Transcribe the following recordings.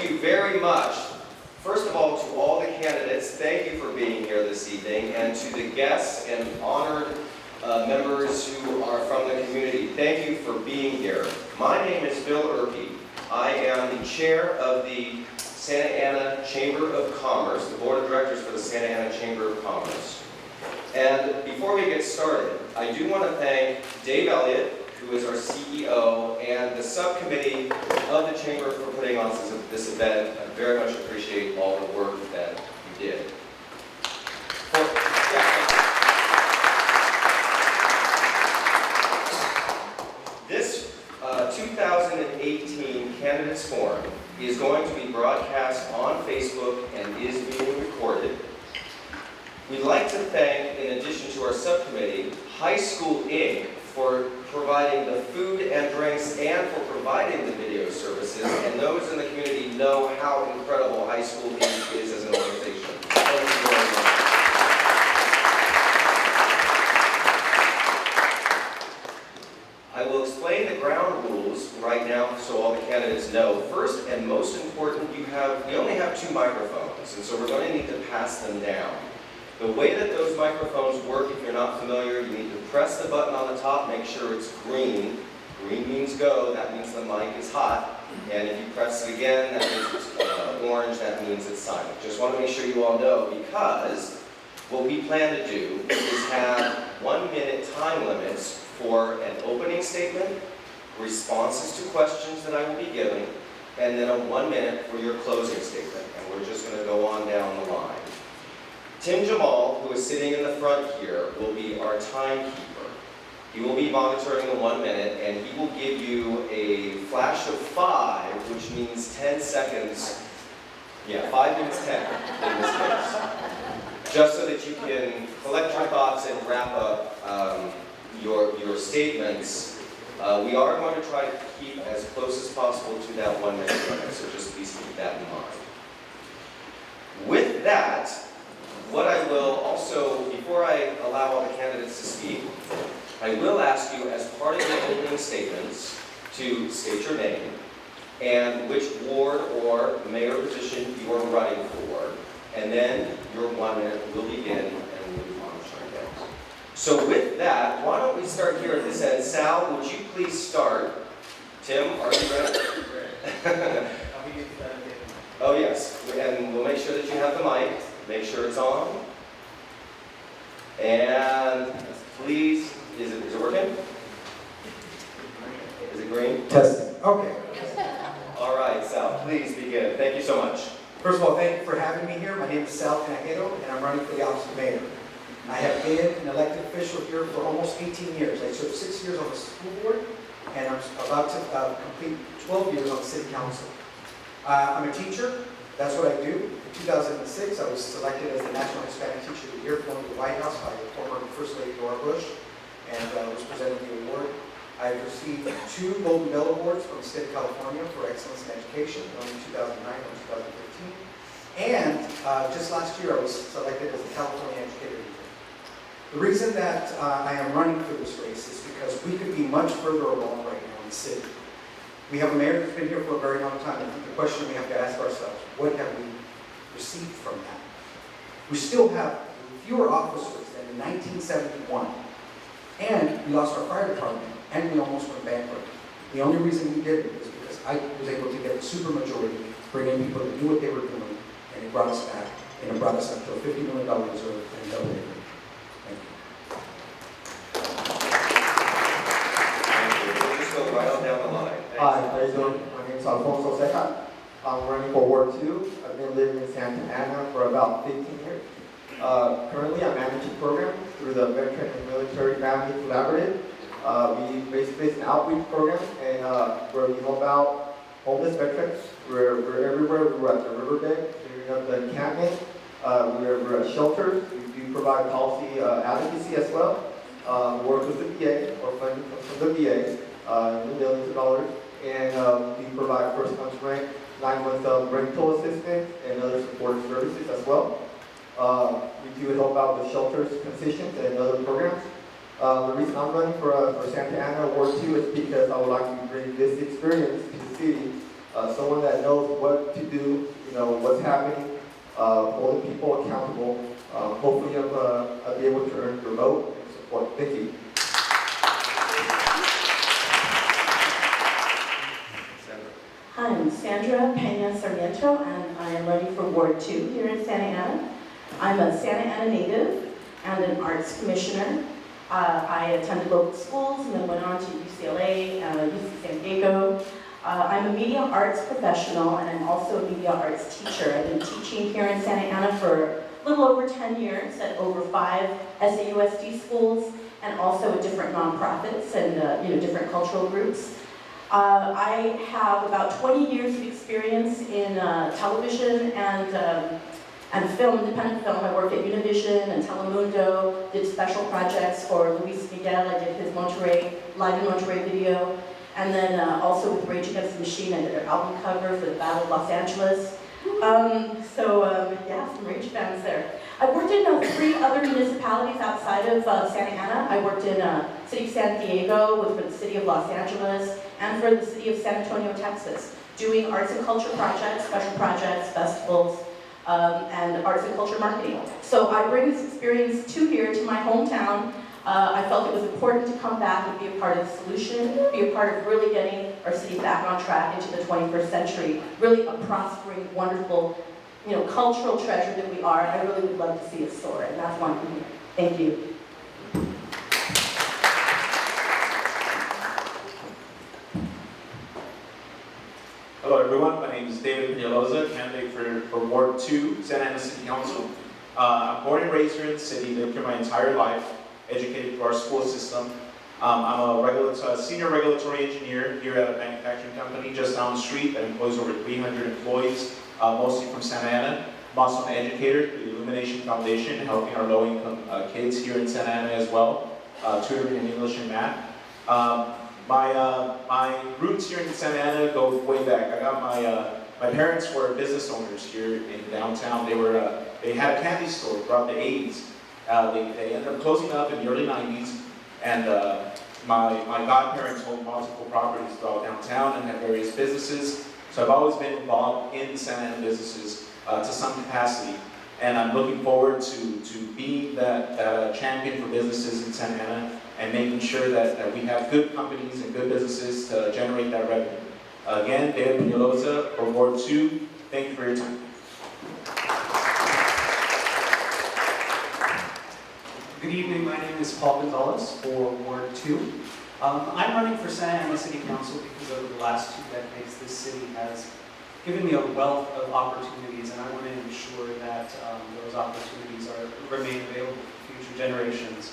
you very much. First of all, to all the candidates, thank you for being here this evening, and to the guests and honored members who are from the community, thank you for being here. My name is Bill Erpe. I am the chair of the Santa Ana Chamber of Commerce, the board of directors for the Santa Ana Chamber of Commerce. And before we get started, I do want to thank Dave Elliott, who is our CEO, and the subcommittee of the Chamber for putting on this event. I very much appreciate all the work that you did. This 2018 Candidates Forum is going to be broadcast on Facebook and is being recorded. We'd like to thank, in addition to our subcommittee, High School Inc. for providing the food and drinks and for providing the video services, and those in the community know how incredible High School Inc. is as an organization. Thank you very much. I will explain the ground rules right now so all the candidates know. First and most important, we only have 2 microphones, and so we're going to need to pass them down. The way that those microphones work, if you're not familiar, you need to press the button on the top, make sure it's green. Green means go, that means the mic is hot. And if you press it again, that means it's orange, that means it's silent. Just want to make sure you all know, because what we plan to do is have 1-minute time limits for an opening statement, responses to questions that I will be giving, and then a 1 minute for your closing statement. And we're just going to go on down the line. Tim Jamal, who is sitting in the front here, will be our timekeeper. He will be monitoring the 1 minute, and he will give you a flash of 5, which means 10 seconds. Yeah, 5 minutes 10 in this case. Just so that you can collect your thoughts and wrap up your statements. We are going to try to keep as close as possible to that 1 minute limit, so just please keep that in mind. With that, what I will also, before I allow all the candidates to speak, I will ask you as part of your opening statements to state your name and which ward or mayor position you are running for, and then your 1 minute will begin and we'll be monitoring things. So with that, why don't we start here at this end. Sal, would you please start? Tim, are you ready? Oh yes, and we'll make sure that you have the mic. Make sure it's on. And please, is it working? Is it green? Testing. Okay. All right, Sal, please begin. Thank you so much. First of all, thank you for having me here. My name is Sal Canajero, and I'm running for the office of mayor. I have been an elected official here for almost 18 years. I served 6 years on the school board, and I'm about to complete 12 years on the city council. I'm a teacher. That's what I do. In 2006, I was selected as the National Hispanic Teacher of the Year from the White House by the former First Lady Laura Bush, and was presented the award. I've received 2 Golden Bell Awards from the state of California for excellence in education, one in 2009 and 2015. And just last year, I was selected as the California Educator of the Year. The reason that I am running for this race is because we could be much further along right now in the city. We have a mayor that's been here for a very long time, and the question we have to ask ourselves, what have we received from that? We still have fewer officers than in 1971, and we lost our fire department, and we almost went bankrupt. The only reason we did it was because I was able to get a supermajority, bring in people that knew what they were doing, and it brought us back, and it brought us up to a $50 million reserve and double it. Thank you. Please go right on down the line. Hi, how are you doing? My name is Alfonso Ceja. I'm running for Ward 2. I've been living in Santa Ana for about 15 years. Currently, I manage a program through the Veteran and Military Family Collaborative. We basically it's an outreach program, and where we help out homeless veterans. We're everywhere. We're at the riverbed, clearing up the encampment. We're at shelters. We do provide policy advocacy as well. Work with the VA or funding from the VA, millions of dollars. And we provide first month's rent, 9 months of rental assistance, and other supportive services as well. We do help out with shelters, concessions, and other programs. The reason I'm running for Santa Ana Ward 2 is because I would like to bring this experience to the city. Someone that knows what to do Sandra Pena Sarmiento, and I am running for Ward 2 here in Santa Ana. I'm a Santa Ana native and an arts commissioner. I attended local schools and then went on to UCLA, UC San Diego. I'm a media arts professional, and I'm also a media arts teacher. I've been teaching here in Santa Ana for a little over 10 years at over 5 SAUSD schools, and also at different nonprofits and different cultural groups. I have about 20 years of experience in television and film, independent film. I work at Univision and Telemundo, did special projects for Luis Miguel. I did his Live in Monterey video. And then also with Rage Against the Machine, I did their album cover for the Battle of Los Angeles. Yeah, some Rage fans there. I worked in 3 other municipalities outside of Santa Ana. I worked in City of San Diego for the City of Los Angeles and for the City of San Antonio, Texas, doing arts and culture projects, special projects, festivals, and arts and culture marketing. So I bring this experience here to my hometown. I felt it was important to come back and be a part of the solution, be a part of really getting our city back on track into the 21st century, really a prospering, wonderful, cultural treasure that we are. I really would love to see it soar, and that's why I'm here. Thank you. Hello everyone, my name is David Peñalosa, candidate for Ward 2, Santa Ana City Council. I'm born and raised here in the city, lived here my entire life, educated through our school system. I'm a senior regulatory engineer here at a manufacturing company just down the street that employs over 300 employees, mostly from Santa Ana. I'm also an educator through the Illumination Foundation, helping our low-income kids here in Santa Ana as well, tutoring in English and math. My roots here in Santa Ana go way back. I got my parents were business owners here in downtown. They had a candy store throughout the 80s. They ended up closing up in the early 90s, and my godparents owned multiple properties throughout downtown and had various businesses. So I've always been involved in Santa Ana businesses to some capacity. And I'm looking forward to being that champion for businesses in Santa Ana and making sure that we have good companies and good businesses to generate that revenue. Again, David Peñalosa for Ward 2. Thank you for your time. Good evening, my name is Paul Gonzalez for Ward 2. I'm running for Santa Ana City Council because over the last 2 decades this city has given me a wealth of opportunities, and I want to ensure that those opportunities remain available for future generations.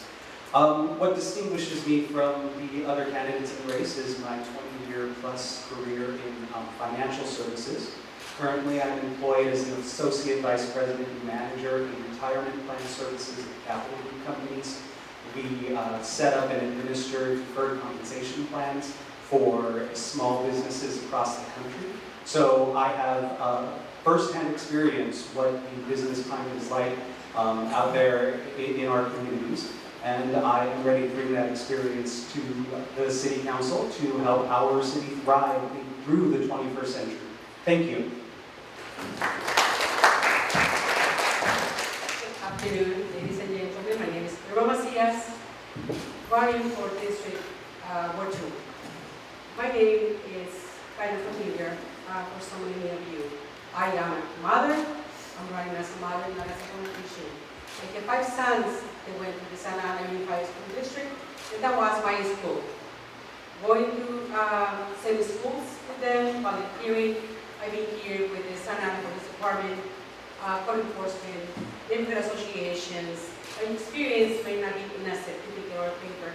What distinguishes me from the other candidates in the race is my 20-year-plus career in financial services. Currently, I'm employed as an Associate Vice President and Manager in retirement plan services at capital group companies. We set up and administer deferred compensation plans for small businesses across the country. So I have first-hand experience what the business climate is like out there in our communities. And I am ready to bring that experience to the City Council to help our city thrive through the 21st century. Thank you. Good afternoon, ladies and gentlemen. My name is Eva Macias, running for District Ward 2. My name is kind of familiar for so many of you. I am a mother. I'm running as a mother, not as a politician. I have 5 sons that went to the Santa Ana Unified School District, and that was my school. Going to same schools with them, volunteering. I've been here with the Santa Ana Police Department, code enforcement, neighborhood associations. My experience may not be in a certificate or a paper,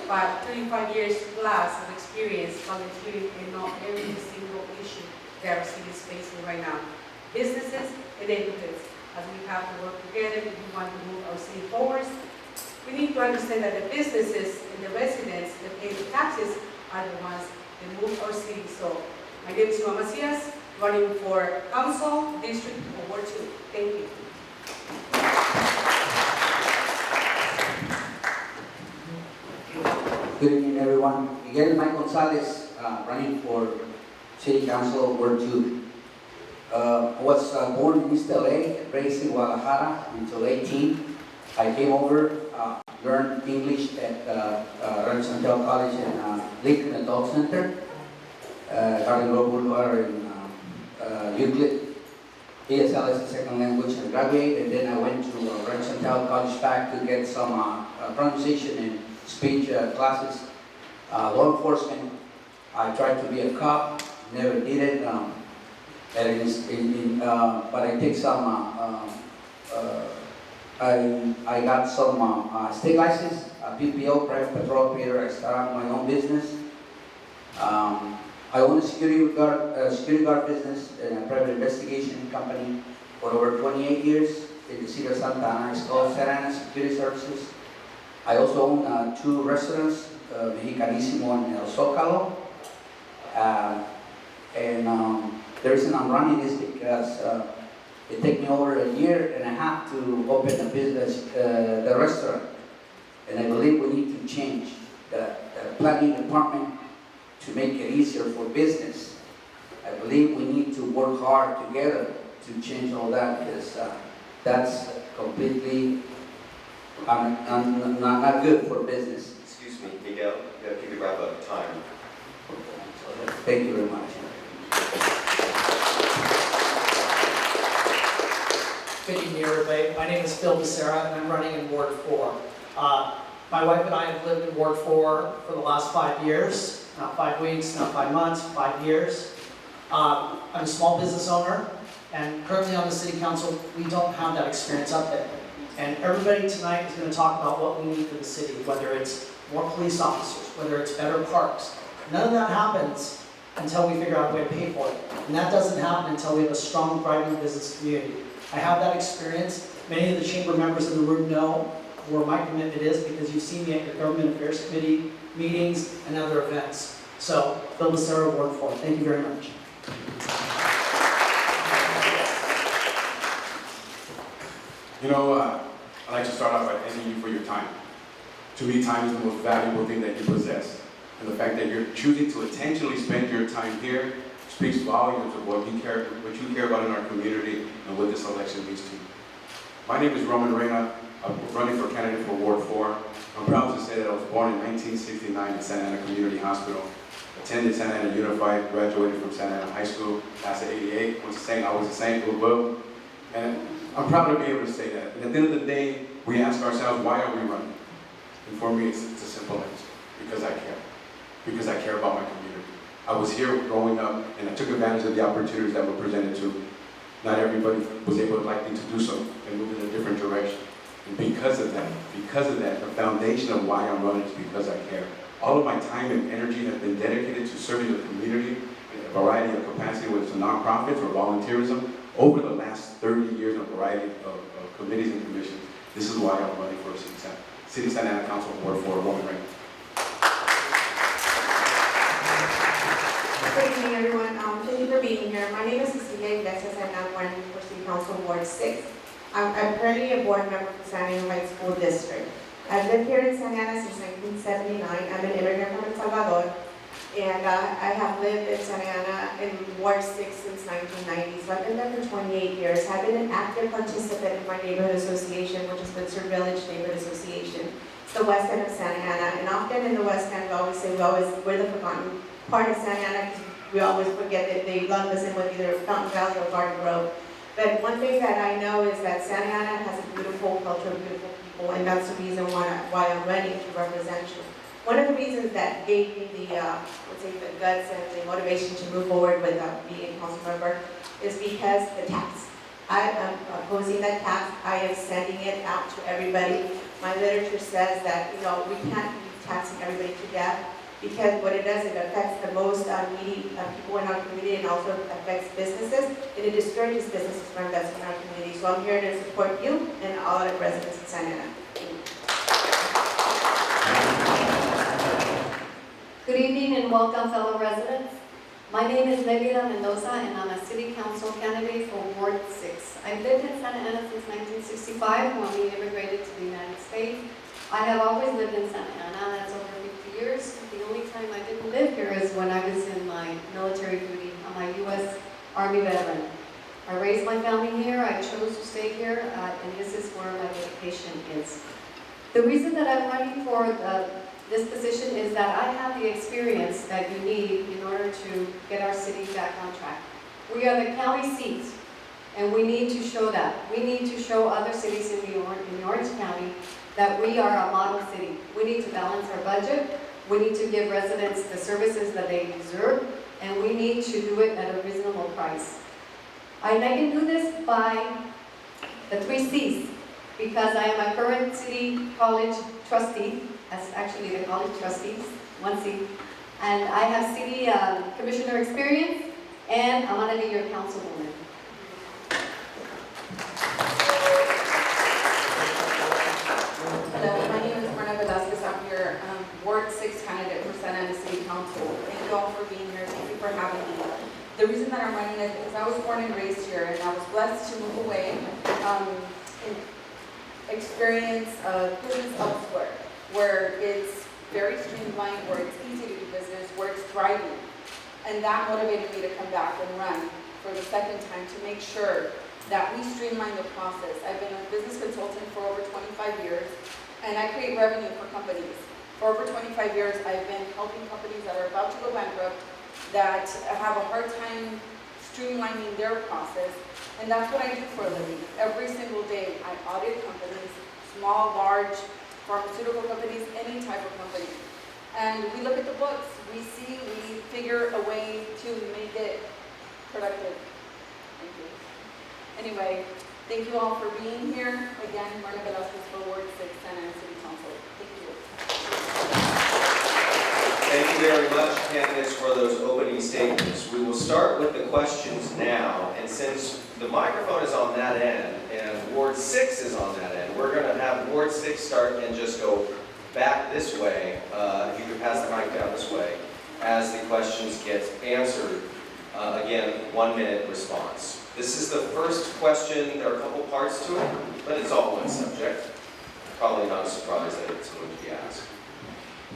but 35 years plus of experience volunteering in every single issue that our city is facing right now. Businesses and neighborhoods, as we have to work together if we want to move our city forward. We need to understand that the businesses and the residents that pay the taxes are the ones that move our city. So, my name is Eva Macias, running for Council, District of Ward 2. Thank you. Good evening, everyone. Miguel Mike Gonzalez, running for City Council, Ward 2. I was born in East LA, raised in Guadalajara until 18. I came over, learned English at Rancho Santiago College and Lincoln Adult Center, Garden Grove Boulevard in Euclid, ESL as a second language, and graduated. And then I went to Rancho College back to get some pronunciation and speech classes. Law enforcement, I tried to be a cop, never did it. But I take some, I got some state license, PPO, private patrol operator. I started my own business. I own a security guard business and a private investigation company for over 28 years in the city of Santa Ana. It's called Santa Ana Security Services. I also own 2 restaurants, Mexicanísimo and El Zócalo. The reason I'm running is because it took me over a year and a half to open a business, the restaurant. And I believe we need to change the planning department to make it easier for business. I believe we need to work hard together to change all that, because that's completely not good for business. Excuse me, Miguel, you gotta keep it wrap up time. Thank you very much. Good evening, everybody. My name is Phil Becerra, and I'm running in Ward 4. My wife and I have lived in Ward 4 for the last 5 years. Not 5 weeks, not 5 months, 5 years. I'm a small business owner, and currently on the city council, we don't have that experience up there. And everybody tonight is going to talk about what we need for the city, whether it's more police officers, whether it's better parks. None of that happens until we figure out a way to pay for it. And that doesn't happen until we have a strong, thriving business community. I have that experience. Many of the chamber members in the room know where my commitment is, because you've seen me at your Government Affairs Committee meetings and other events. So, Phil Becerra, Ward 4. Thank you very much. You know, I'd like to start off by thanking you for your time. To me, time is the most valuable thing that you possess. And the fact that you're choosing to intentionally spend your time here speaks volumes of what you care about in our community and what this election means to you. My name is Roman Reyna. I'm running for candidate for Ward 4. I'm proud to say that I was born in 1969 in Santa Ana Community Hospital. Attended Santa Ana Unified, graduated from Santa Ana High School, class of '88. I was a Saint, and I'm proud to be able to say that. And at the end of the day, we ask ourselves, why are we running? And for me, it's a simple answer: because I care. Because I care about my community. I was here growing up, and I took advantage of the opportunities that were presented to me. Not everybody was able, likely, to do so and move in a different direction. And because of that, the foundation of why I'm running is because I care. All of my time and energy has been dedicated to serving the community in a variety of capacities, whether it's nonprofits or volunteerism, over the last 30 years in a variety of committees and commissions. This is why I'm running for City Santa Ana Council Ward 4, Roman Reyna. Good evening, everyone. Thank you for being here. My name is Cecilia Iglesias, and I'm running for City Council Ward 6. I'm currently a board member for Santa Ana Heights School District. I've lived here in Santa Ana since 1979. I'm an immigrant from El Salvador, and I have lived in Santa Ana in Ward 6 since 1990. So I've been there for 28 years. I've been an active participant in my neighborhood association, which is Windsor Village Neighborhood Association. It's the west end of Santa Ana, and often in the west end, we always say we're the forgotten part of Santa Ana, because we always forget that they lump us in with either Fountain Valley or Garden Grove. But one thing that I know is that Santa Ana has a beautiful culture, beautiful people, and that's the reason why I'm running to represent you. One of the reasons that gave me the guts and the motivation to move forward with being a council member is because the tax. I am opposing that tax. I am sending it out to everybody. My literature says that we can't be taxing everybody to death, because what it does, it affects the most needy people in our community, and also affects businesses, and it discourages businesses from investing in our community. So I'm here to support you and all the residents of Santa Ana. Good evening and welcome, fellow residents. My name is Lelida Mendoza, and I'm a city council candidate for Ward 6. I've lived in Santa Ana since 1965, when we immigrated to the United States. I have always lived in Santa Ana. That's over 50 years. The only time I didn't live here is when I was in my military duty. I'm a U.S. Army veteran. I raised my family here. I chose to stay here, and this is where my dedication is. The reason that I'm running for this position is that I have the experience that you need in order to get our city back on track. We are the county seat, and we need to show that. We need to show other cities in Orange County that we are a model city. We need to balance our budget. We need to give residents the services that they deserve, and we need to do it at a reasonable price. And I can do this by the 3 C's, because I am a current city college trustee, as actually the college trustees, 1 C, and I have city commissioner experience, and I'm gonna be your councilwoman. Hello, my name is Marna Velasquez. I'm your Ward 6 candidate for Santa Ana City Council. Thank you all for being here. Thank you for having me. The reason that I'm running is because I was born and raised here, and I was blessed to move away and experience business elsewhere, where it's very streamlined, where it's easy to do business, where it's thriving. And that motivated me to come back and run for the second time to make sure that we streamline the process. I've been a business consultant for over 25 years, and I create revenue for companies. For over 25 years, I've been helping companies that are about to go bankrupt, that have a hard time streamlining their process, and that's what I do for a living. Every single day, I audit companies, small, large, pharmaceutical companies, any type of company. And we look at the books, we figure a way to make it productive. Thank you. Anyway, thank you all for being here. Again, Marna Velasquez for Ward 6, Santa Ana City Council. Thank you. Thank you very much, candidates, for those opening statements. We will start with the questions now, and since the microphone is on that end and Ward 6 is on that end, we're going to have Ward 6 start and just go back this way. If you could pass the mic down this way as the questions get answered. Again, 1 minute response. This is the first question. There are a couple parts to it, but it's all one subject. Probably not a surprise that it's going to be asked.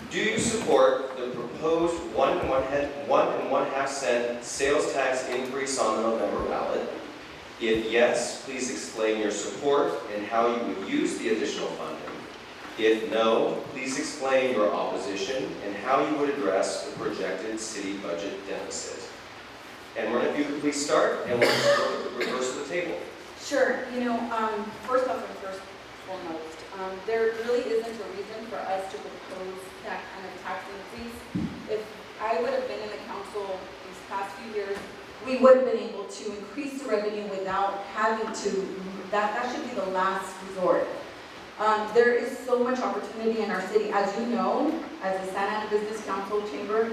Do you support the proposed 1 1/2 cent sales tax increase on the November ballot? If yes, please explain your support and how you would use the additional funding. If no, please explain your opposition and how you would address the projected city budget deficit. And Marna, if you could please start, and we'll just look at the reverse of the table. Sure. First off and first foremost, there really isn't a reason for us to propose that kind of tax increase. If I would have been in the council these past few years, we would have been able to increase the revenue without having to, that should be the last resort. There is so much opportunity in our city. As you know, as a Santa Ana Business Council chamber,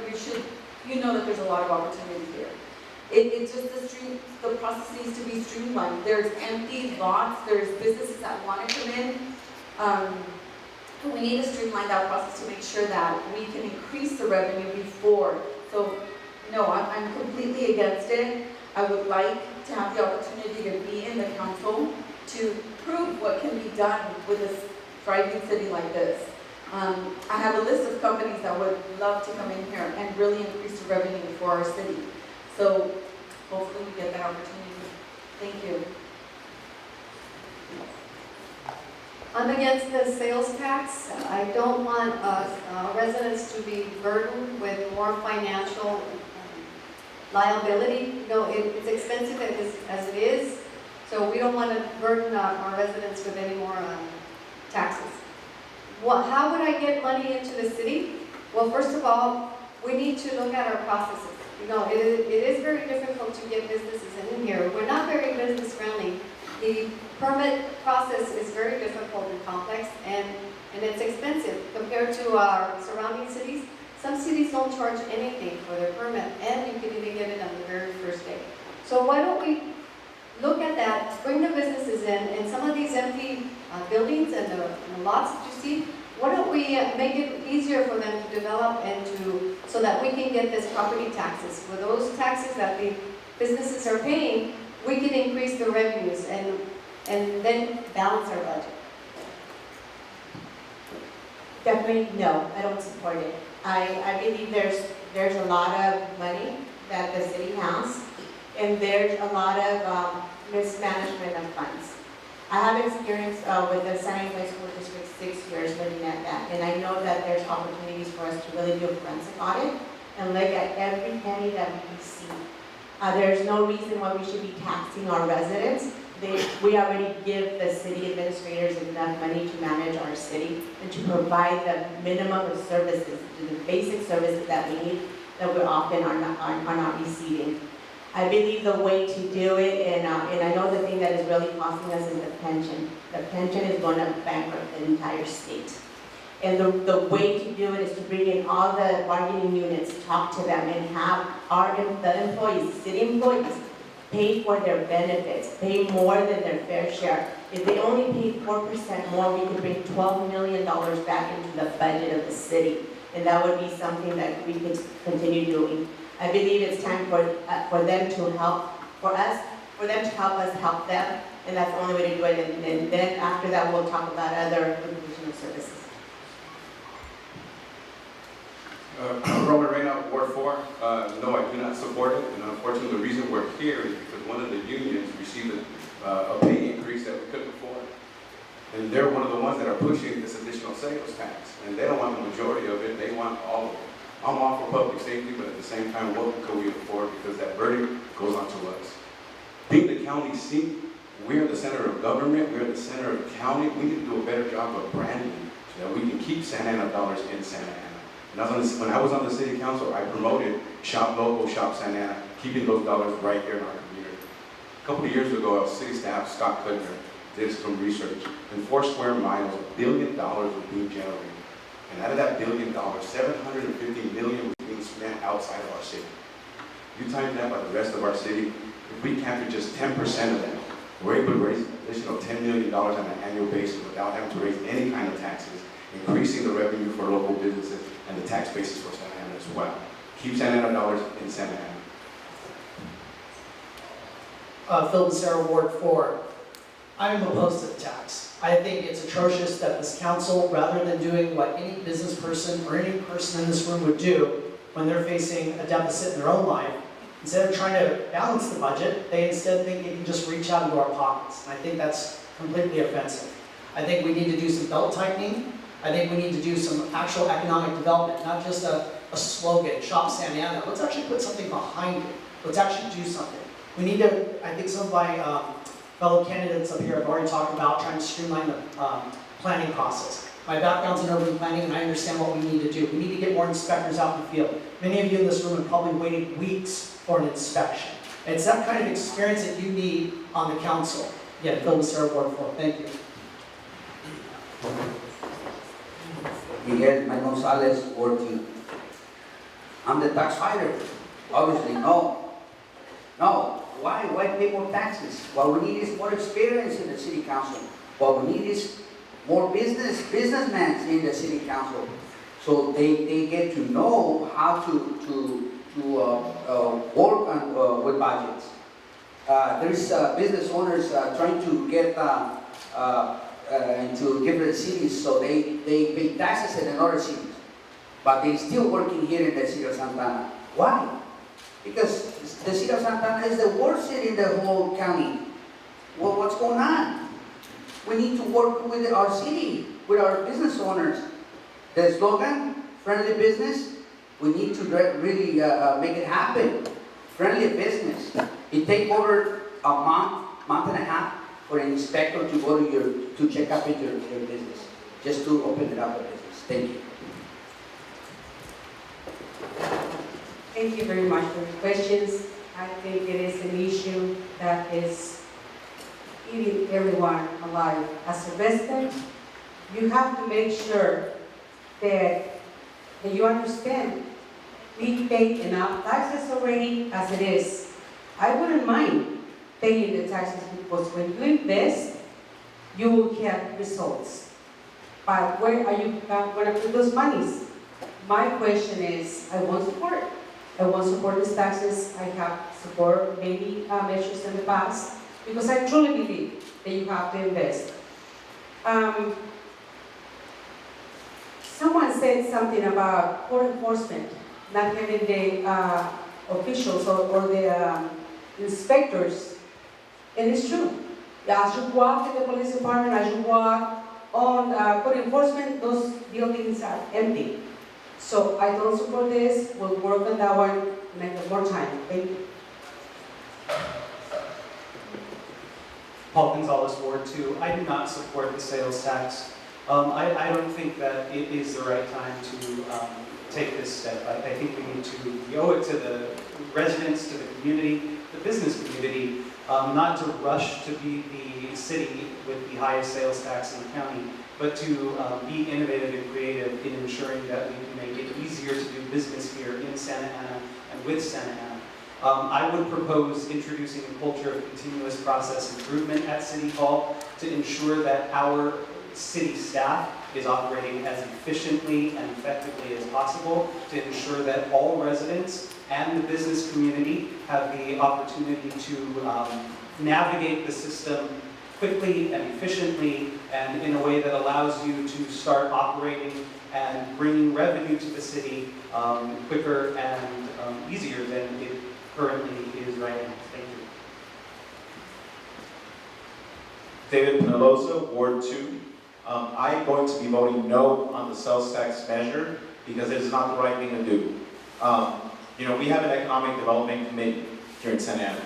you know that there's a lot of opportunity here. It's just the process needs to be streamlined. There's empty lots, there's businesses that want to come in. We need to streamline that process to make sure that we can increase the revenue before. So, no, I'm completely against it. I would like to have the opportunity to be in the council to prove what can be done with a thriving city like this. I have a list of companies that would love to come in here and really increase the revenue for our city. So hopefully we get that opportunity. Thank you. I'm against the sales tax. I don't want residents to be burdened with more financial liability. It's expensive as it is, so we don't want to burden our residents with any more taxes. How would I get money into the city? Well, first of all, we need to look at our processes. It is very difficult to get businesses in here. We're not very business friendly. The permit process is very difficult and complex, and it's expensive compared to our surrounding cities. Some cities don't charge anything for their permit, and you can even get it on the very first day. So why don't we look at that, bring the businesses in, and some of these empty buildings and the lots that you see, why don't we make it easier for them to develop and so that we can get this property taxes. For those taxes that the businesses are paying, we can increase the revenues and then balance our budget. Definitely no, I don't support it. I believe there's a lot of money that the city has, and there's a lot of mismanagement of funds. I have experience with the Santa Ana School District 6 years living at that, and I know that there's opportunities for us to really do a forensic audit and look at every penny that we receive. There's no reason why we should be taxing our residents. We already give the city administrators enough money to manage our city and to provide the minimum of services, the basic services that we need, that we often are not receiving. I believe the way to do it, and I know the thing that is really costing us is the pension. The pension is going to bankrupt the entire state. And the way to do it is to bring in all the bargaining units, talk to them, and have the employees, city employees, pay for their benefits, pay more than their fair share. If they only paid 4% more, we could bring $12 million back into the budget of the city. And that would be something that we could continue doing. I believe it's time for them to help, for them to help us help them, and that's the only way to do it. And then after that, we'll talk about other provisional services. Robert Reyna, Ward 4. No, I do not support it, and unfortunately the reason we're here is because one of the unions received a pay increase that we couldn't afford. And they're one of the ones that are pushing this additional sales tax, and they don't want the majority of it, they want all of it. I'm all for public safety, but at the same time, what could we afford? Because that burden goes on to us. Being the county seat, we're the center of government, we're the center of the county. We need to do a better job of branding so that we can keep Santa Ana dollars in Santa Ana. And when I was on the city council, I promoted Shop Local, Shop Santa Ana, keeping those dollars right here in our community. A couple of years ago, our city staff, Scott Kudner, did some research. In 4 square miles, $1 billion was being generated. And out of that $1 billion, $750 million was being spent outside of our city. You times that by the rest of our city, if we capture just 10% of that, we're able to raise an additional $10 million on an annual basis without having to raise any kind of taxes, increasing the revenue for local businesses and the tax basis for Santa Ana as well. Keep Santa Ana dollars in Santa Ana. Phil Becerra, Ward 4. I'm opposed to the tax. I think it's atrocious that this council, rather than doing what any business person or any person in this room would do when they're facing a deficit in their own life, instead of trying to balance the budget, they instead think they can just reach out into our pockets. And I think that's completely offensive. I think we need to do some belt tightening. I think we need to do some actual economic development, not just a slogan, Shop Santa Ana. Let's actually put something behind it. Let's actually do something. We need to, I think some of my fellow candidates up here have already talked about trying to streamline the planning process. My background's in urban planning and I understand what we need to do. We need to get more inspectors out in the field. Many of you in this room have probably waited weeks for an inspection. And it's that kind of experience that you need on the council. Again, Phil Becerra, Ward 4. Thank you. Miguel May Gonzalez, Ward 2. I'm the tax fighter. Obviously, no. No. Why pay more taxes? What we need is more experience in the city council. What we need is more businessmen in the city council. So they get to know how to work on, with budgets. There's business owners trying to get into different cities, so they pay taxes in other cities. But they're still working here in the city of Santa Ana. Why? Because the city of Santa Ana is the worst city in the whole county. Well, what's going on? We need to work with our city, with our business owners. The slogan, friendly business, we need to really make it happen. Friendly business. It takes over a month and a half for an inspector to go to check up with your business, just to open it up a business. Thank you. Thank you very much for your questions. I think it is an issue that is eating everyone alive. As a resident, you have to make sure that you understand we pay enough taxes already as it is. I wouldn't mind paying the taxes because when you invest, you will get results. But where are you going to put those monies? My question is, I want support. I want to support these taxes. I have support maybe measures in the past because I truly believe that you have to invest. Someone said something about court enforcement, not having the officials or the inspectors, and it's true. As you walk in the police department, as you walk on court enforcement, those buildings are empty. So I don't support this. We'll work on that one, make it more time. Thank you. Paul Gonzalez, Ward 2. I do not support the sales tax. I don't think that it is the right time to take this step. I think we owe it to the residents, to the community, the business community, not to rush to be the city with the highest sales tax in the county, but to be innovative and creative in ensuring that we can make it easier to do business here in Santa Ana and with Santa Ana. I would propose introducing a culture of continuous process improvement at City Hall to ensure that our city staff is operating as efficiently and effectively as possible, to ensure that all residents and the business community have the opportunity to navigate the system quickly and efficiently and in a way that allows you to start operating and bringing revenue to the city quicker and easier than it currently is right now. Thank you. David Penaloza, Ward 2. I'm going to be voting no on the sales tax measure because it is not the right thing to do. We have an economic development committee here in Santa Ana.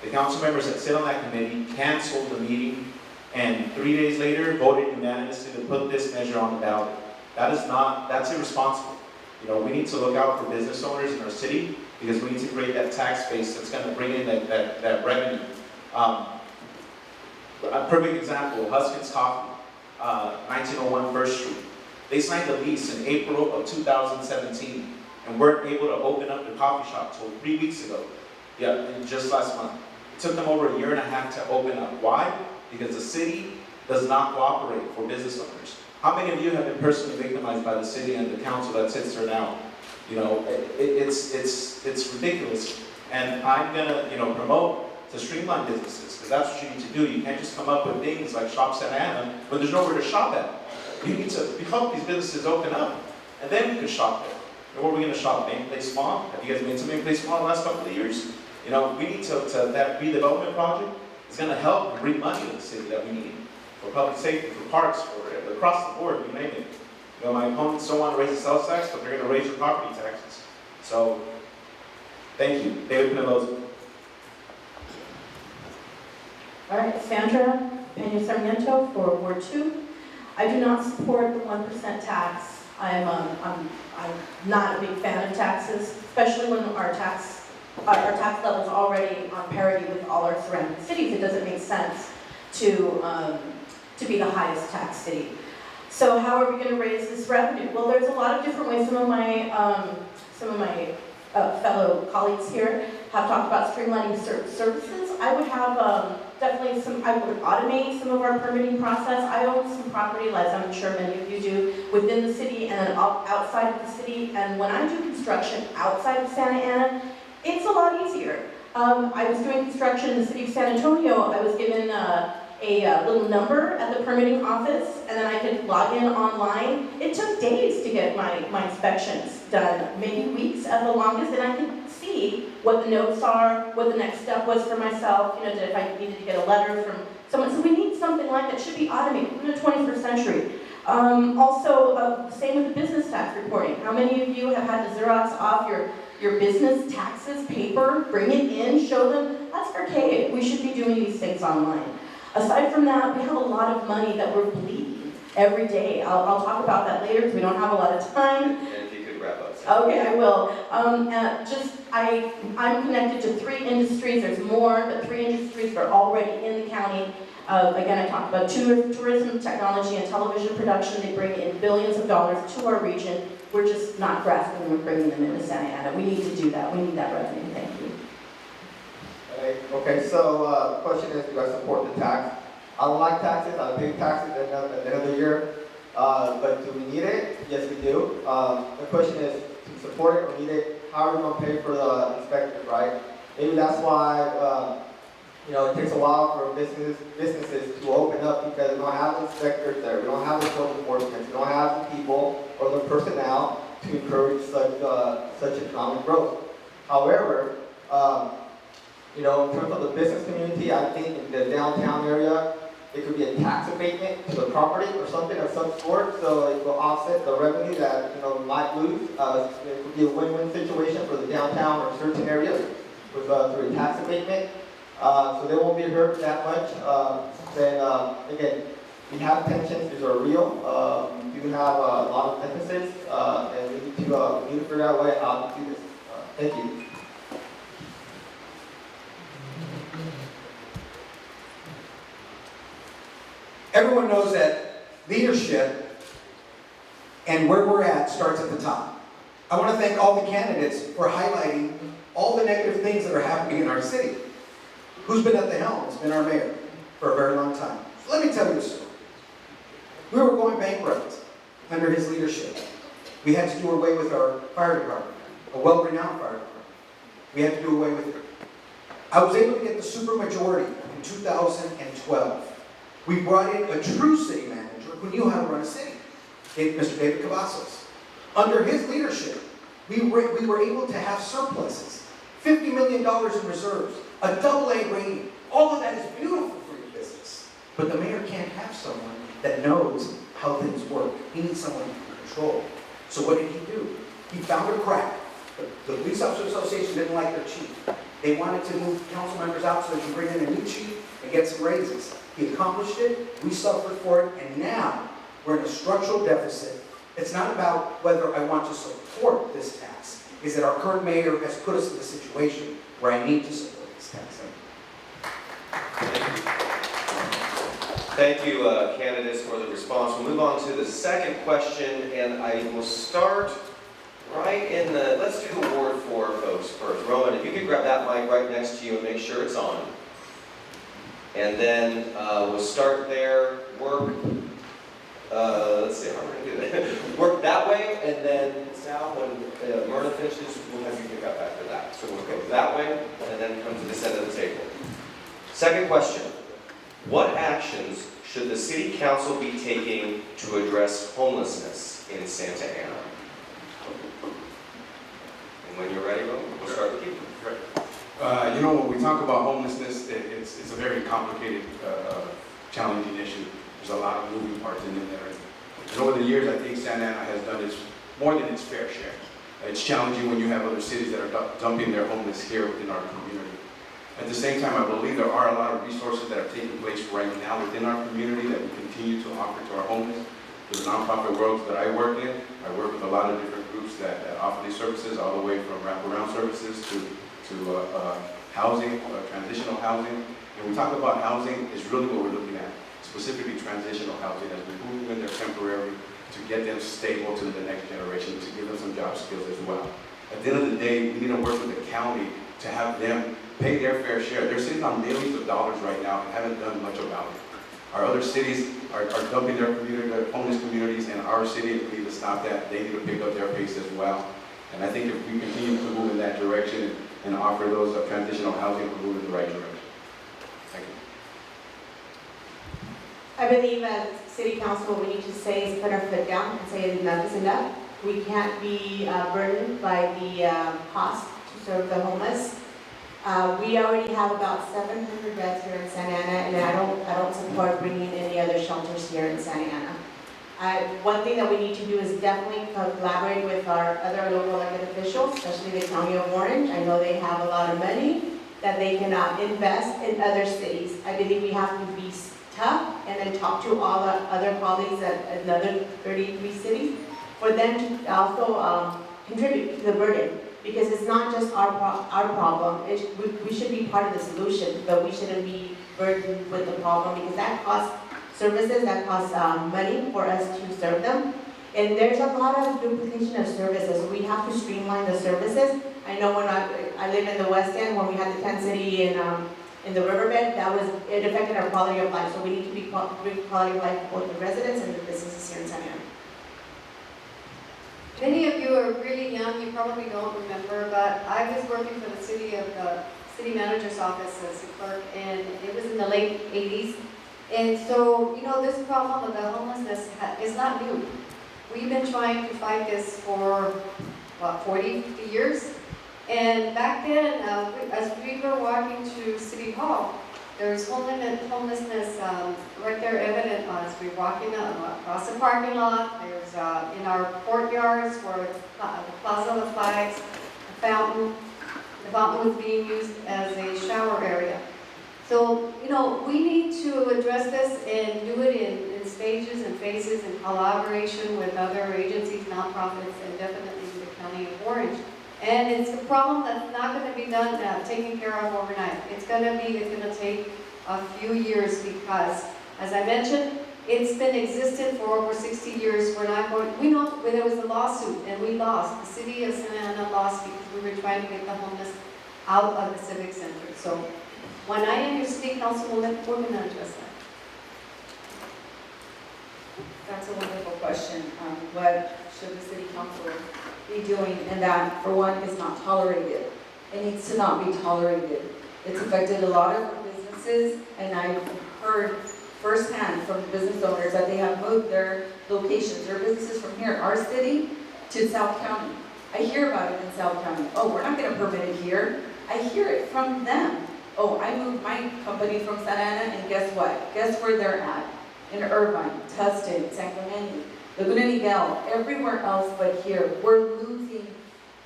The council members that sit on that committee canceled the meeting and 3 days later voted unanimously to put this measure on the ballot. That's irresponsible. We need to look out for business owners in our city because we need to create that tax base that's going to bring in that revenue. A perfect example, Huskins Coffee, 1901 First Street. They signed a lease in April of 2017 and weren't able to open up the coffee shop until 3 weeks ago. Just last month. It took them over 1.5 years to open up. Why? Because the city does not cooperate for business owners. How many of you have been personally victimized by the city and the council that sits there now? It's ridiculous. And I'm gonna, promote to streamline businesses, because that's what you need to do. You can't just come up with things like Shop Santa Ana when there's nowhere to shop at. You need to help these businesses open up, and then you can shop there. And where are we gonna shop? Main Place Mall? Have you guys been to Main Place Mall the last couple of years? We need that redevelopment project is gonna help bring money to the city that we need for public safety, for parks, for across the board, you name it. My opponents don't want to raise the sales tax, but they're going to raise your property taxes. So, thank you. David Penaloza. All right, Sandra Pena Sarmiento for Ward 2. I do not support the 1% tax. I'm not a big fan of taxes, especially when our tax level is already on parity with all our surrounding cities. It doesn't make sense to be the highest tax city. So how are we going to raise this revenue? Well, there's a lot of different ways. Some of my fellow colleagues here have talked about streamlining services. I would have I would automate some of our permitting process. I own some property, as I'm sure many of you do, within the city and then outside of the city. And when I do construction outside of Santa Ana, it's a lot easier. I was doing construction in the city of San Antonio. I was given a little number at the permitting office, and then I could log in online. It took days to get my inspections done, maybe weeks at the longest, and I could see what the notes are, what the next step was for myself, if I needed to get a letter from someone. So we need something like that. It should be automated in the 21st century. Also, same with the business tax reporting. How many of you have had to Xerox off your business taxes paper, bring it in, show them? That's archaic. We should be doing these things online. Aside from that, we have a lot of money that we're bleeding every day. I'll talk about that later because we don't have a lot of time. And if you could wrap up. Okay, I will. I'm connected to 3 industries. There's more, but 3 industries that are already in the county. Again, I talked about tourism, technology, and television production. They bring in billions of dollars to our region. We're just not grasping them and bringing them into Santa Ana. We need to do that. We need that revenue. Thank you. Okay, so the question is, do I support the tax? I don't like taxes. I pay taxes at the end of the year. But do we need it? Yes, we do. The question is, to support it or need it, how are we going to pay for the inspectors, right? Maybe that's why it takes a while for businesses to open up because we don't have inspectors there. We don't have the code enforcement. We don't have the people or the personnel to encourage such economic growth. However, in terms of the business community, I think in the downtown area, it could be a tax abatement to the property or something of some sort, so it will offset the revenue that we might lose. It could be a win-win situation for the downtown or certain areas with through a tax abatement. so they won't be hurt that much. Then again, we have tensions, these are real. We do have a lot of deficits, and we need to figure out a way how to do this. Thank you. Everyone knows that leadership and where we're at starts at the top. I want to thank all the candidates for highlighting all the negative things that are happening in our city. Who's been at the helm? It's been our mayor for a very long time. So let me tell you a story. We were going bankrupt under his leadership. We had to do away with our fire department, a well-renowned fire department. We had to do away with it. I was able to get the supermajority in 2012. We brought in a true city manager who knew how to run a city, Mr. David Cavazos. Under his leadership, we were able to have surpluses, $50 million in reserves, a AA rating. All of that is beautiful for your business. But the mayor can't have someone that knows how things work. He needs someone in control. So what did he do? He found a crack. The Police Officers Association didn't like their chief. They wanted to move council members out so they could bring in a new chief and get some raises. He accomplished it, we suffered for it, and now we're in a structural deficit. It's not about whether I want to support this tax. It's that our current mayor has put us in a situation where I need to support this tax. Thank you, candidates, for the response. We'll move on to the second question, and I will start right in the, let's do the Ward 4 folks first. Roman, if you could grab that mic right next to you and make sure it's on. And then we'll start there, work, let's see how we're going to do that. Work that way, and then Sal, when Myrna finishes, we'll have you pick up after that. So we'll go that way, and then come to this end of the table. Second question. What actions should the City Council be taking to address homelessness in Santa Ana? And when you're ready, we'll start with you. You know, when we talk about homelessness, it's a very complicated, challenging issue. There's a lot of moving parts in there. And over the years, I think Santa Ana has done more than its fair share. It's challenging when you have other cities that are dumping their homeless here within our community. At the same time, I believe there are a lot of resources that are taking place right now within our community that we continue to offer to our homeless. There's nonprofit worlds that I work in. I work with a lot of different groups that offer these services, all the way from wraparound services to housing, transitional housing. When we talk about housing, it's really what we're looking at, specifically transitional housing, as we move them in there temporarily to get them stable to the next generation, to give them some job skills as well. At the end of the day, we need to work with the county to have them pay their fair share. They're sitting on millions of dollars right now and haven't done much about it. Our other cities are dumping their homeless communities, and our city, we need to stop that. They need to pick up their pace as well. And I think if we continue to move in that direction and offer those transitional housing, we'll move in the right direction. Thank you. I believe as City Council, what we need to say is put our foot down and say enough is enough. We can't be burdened by the cost to serve the homeless. We already have about 700 beds here in Santa Ana, and I don't support bringing any other shelters here in Santa Ana. One thing that we need to do is definitely collaborate with our other local elected officials, especially the County of Orange. I know they have a lot of money that they can invest in other cities. I believe we have to be tough and then talk to all the other colleagues at another 33 cities for them to also contribute to the burden. Because it's not just our problem. We should be part of the solution, but we shouldn't be burdened with the problem, because that costs services, that costs money for us to serve them. And there's a lot of duplication of services. We have to streamline the services. I know when I live in the West End, when we had the tent city in the riverbed, it affected our quality of life. So we need to be quality of life for both the residents and the businesses here in Santa Ana. Many of you are really young, you probably don't remember, but I was working for the city manager's office as a clerk, and it was in the late 80s. And so, you know, this problem of the homelessness is not new. We've been trying to fight this for, what, 40, 50 years? And back then, as we were walking to City Hall, there's homelessness right there evident as we're walking across the parking lot. There's in our courtyards where the Plaza of the Flags, the fountain was being used as a shower area. So, you know, we need to address this and do it in stages and phases in collaboration with other agencies, nonprofits, and definitely the County of Orange. And it's a problem that's not going to be done, taken care of overnight. It's going to take a few years because, as I mentioned, it's been existed for over 60 years. We know there was a lawsuit and we lost. The city of Santa Ana lost because we were trying to get the homeless out of the civic center. So when I am your city councilwoman, we're going to address that. That's a wonderful question. What should the city council be doing? And that, for one, is not tolerated. It needs to not be tolerated. It's affected a lot of our businesses, and I've heard firsthand from the business owners that they have moved their locations, their businesses from here, our city, to South County. I hear about it in South County. Oh, we're not going to permit it here. I hear it from them. Oh, I moved my company from Santa Ana, and guess what? Guess where they're at? In Irvine, Tustin, San Clemente, Laguna Niguel, everywhere else but here. We're losing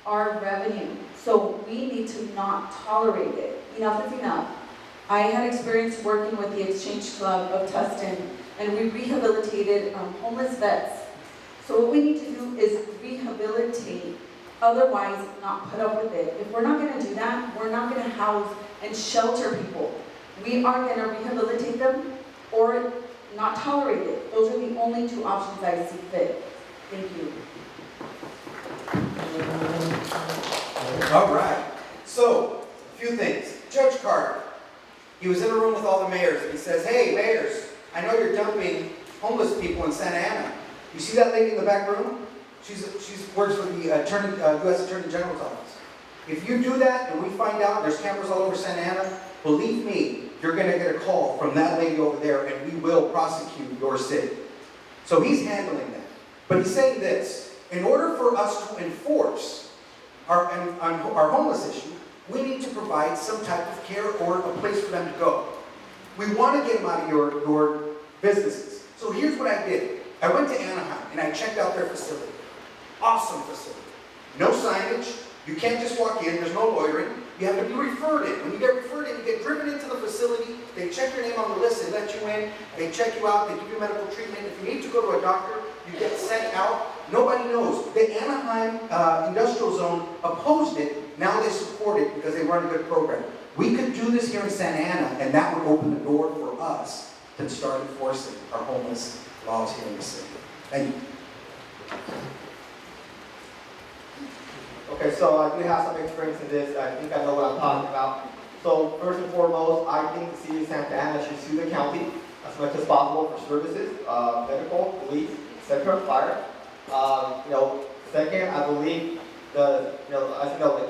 our revenue. So we need to not tolerate it. Enough is enough. I had experience working with the Exchange Club of Tustin, and we rehabilitated homeless vets. So what we need to do is rehabilitate, otherwise not put up with it. If we're not going to do that, we're not going to house and shelter people. We are going to rehabilitate them or not tolerate it. Those are the only two options I see fit. Thank you. All right. So, a few things. Judge Carter, he was in a room with all the mayors, and he says, "Hey, mayors, I know you're dumping homeless people in Santa Ana. You see that lady in the back room? She's works for the U.S. Attorney General's office. If you do that and we find out there's cameras all over Santa Ana, believe me, you're going to get a call from that lady over there, and we will prosecute your city." So he's handling that. But he's saying this: in order for us to enforce our homeless issue, we need to provide some type of care or a place for them to go. We want to get them out of your businesses. So here's what I did. I went to Anaheim and I checked out their facility. Awesome facility. No signage. You can't just walk in. There's no loitering. You have to be referred in. When you get referred in, you get driven into the facility. They check your name on the list. They let you in. They check you out. They give you medical treatment. If you need to go to a doctor, you get sent out. Nobody knows. The Anaheim Industrial Zone opposed it. Now they support it because they run a good program. We could do this here in Santa Ana, and that would open the door for us to start enforcing our homeless laws here in the city. Thank you. Okay, so I do have some experience in this. I think I know what I'm talking about. So first and foremost, I think the city of Santa Ana should sue the county as much as possible for services, medical, police, etc., fire. Second, I believe the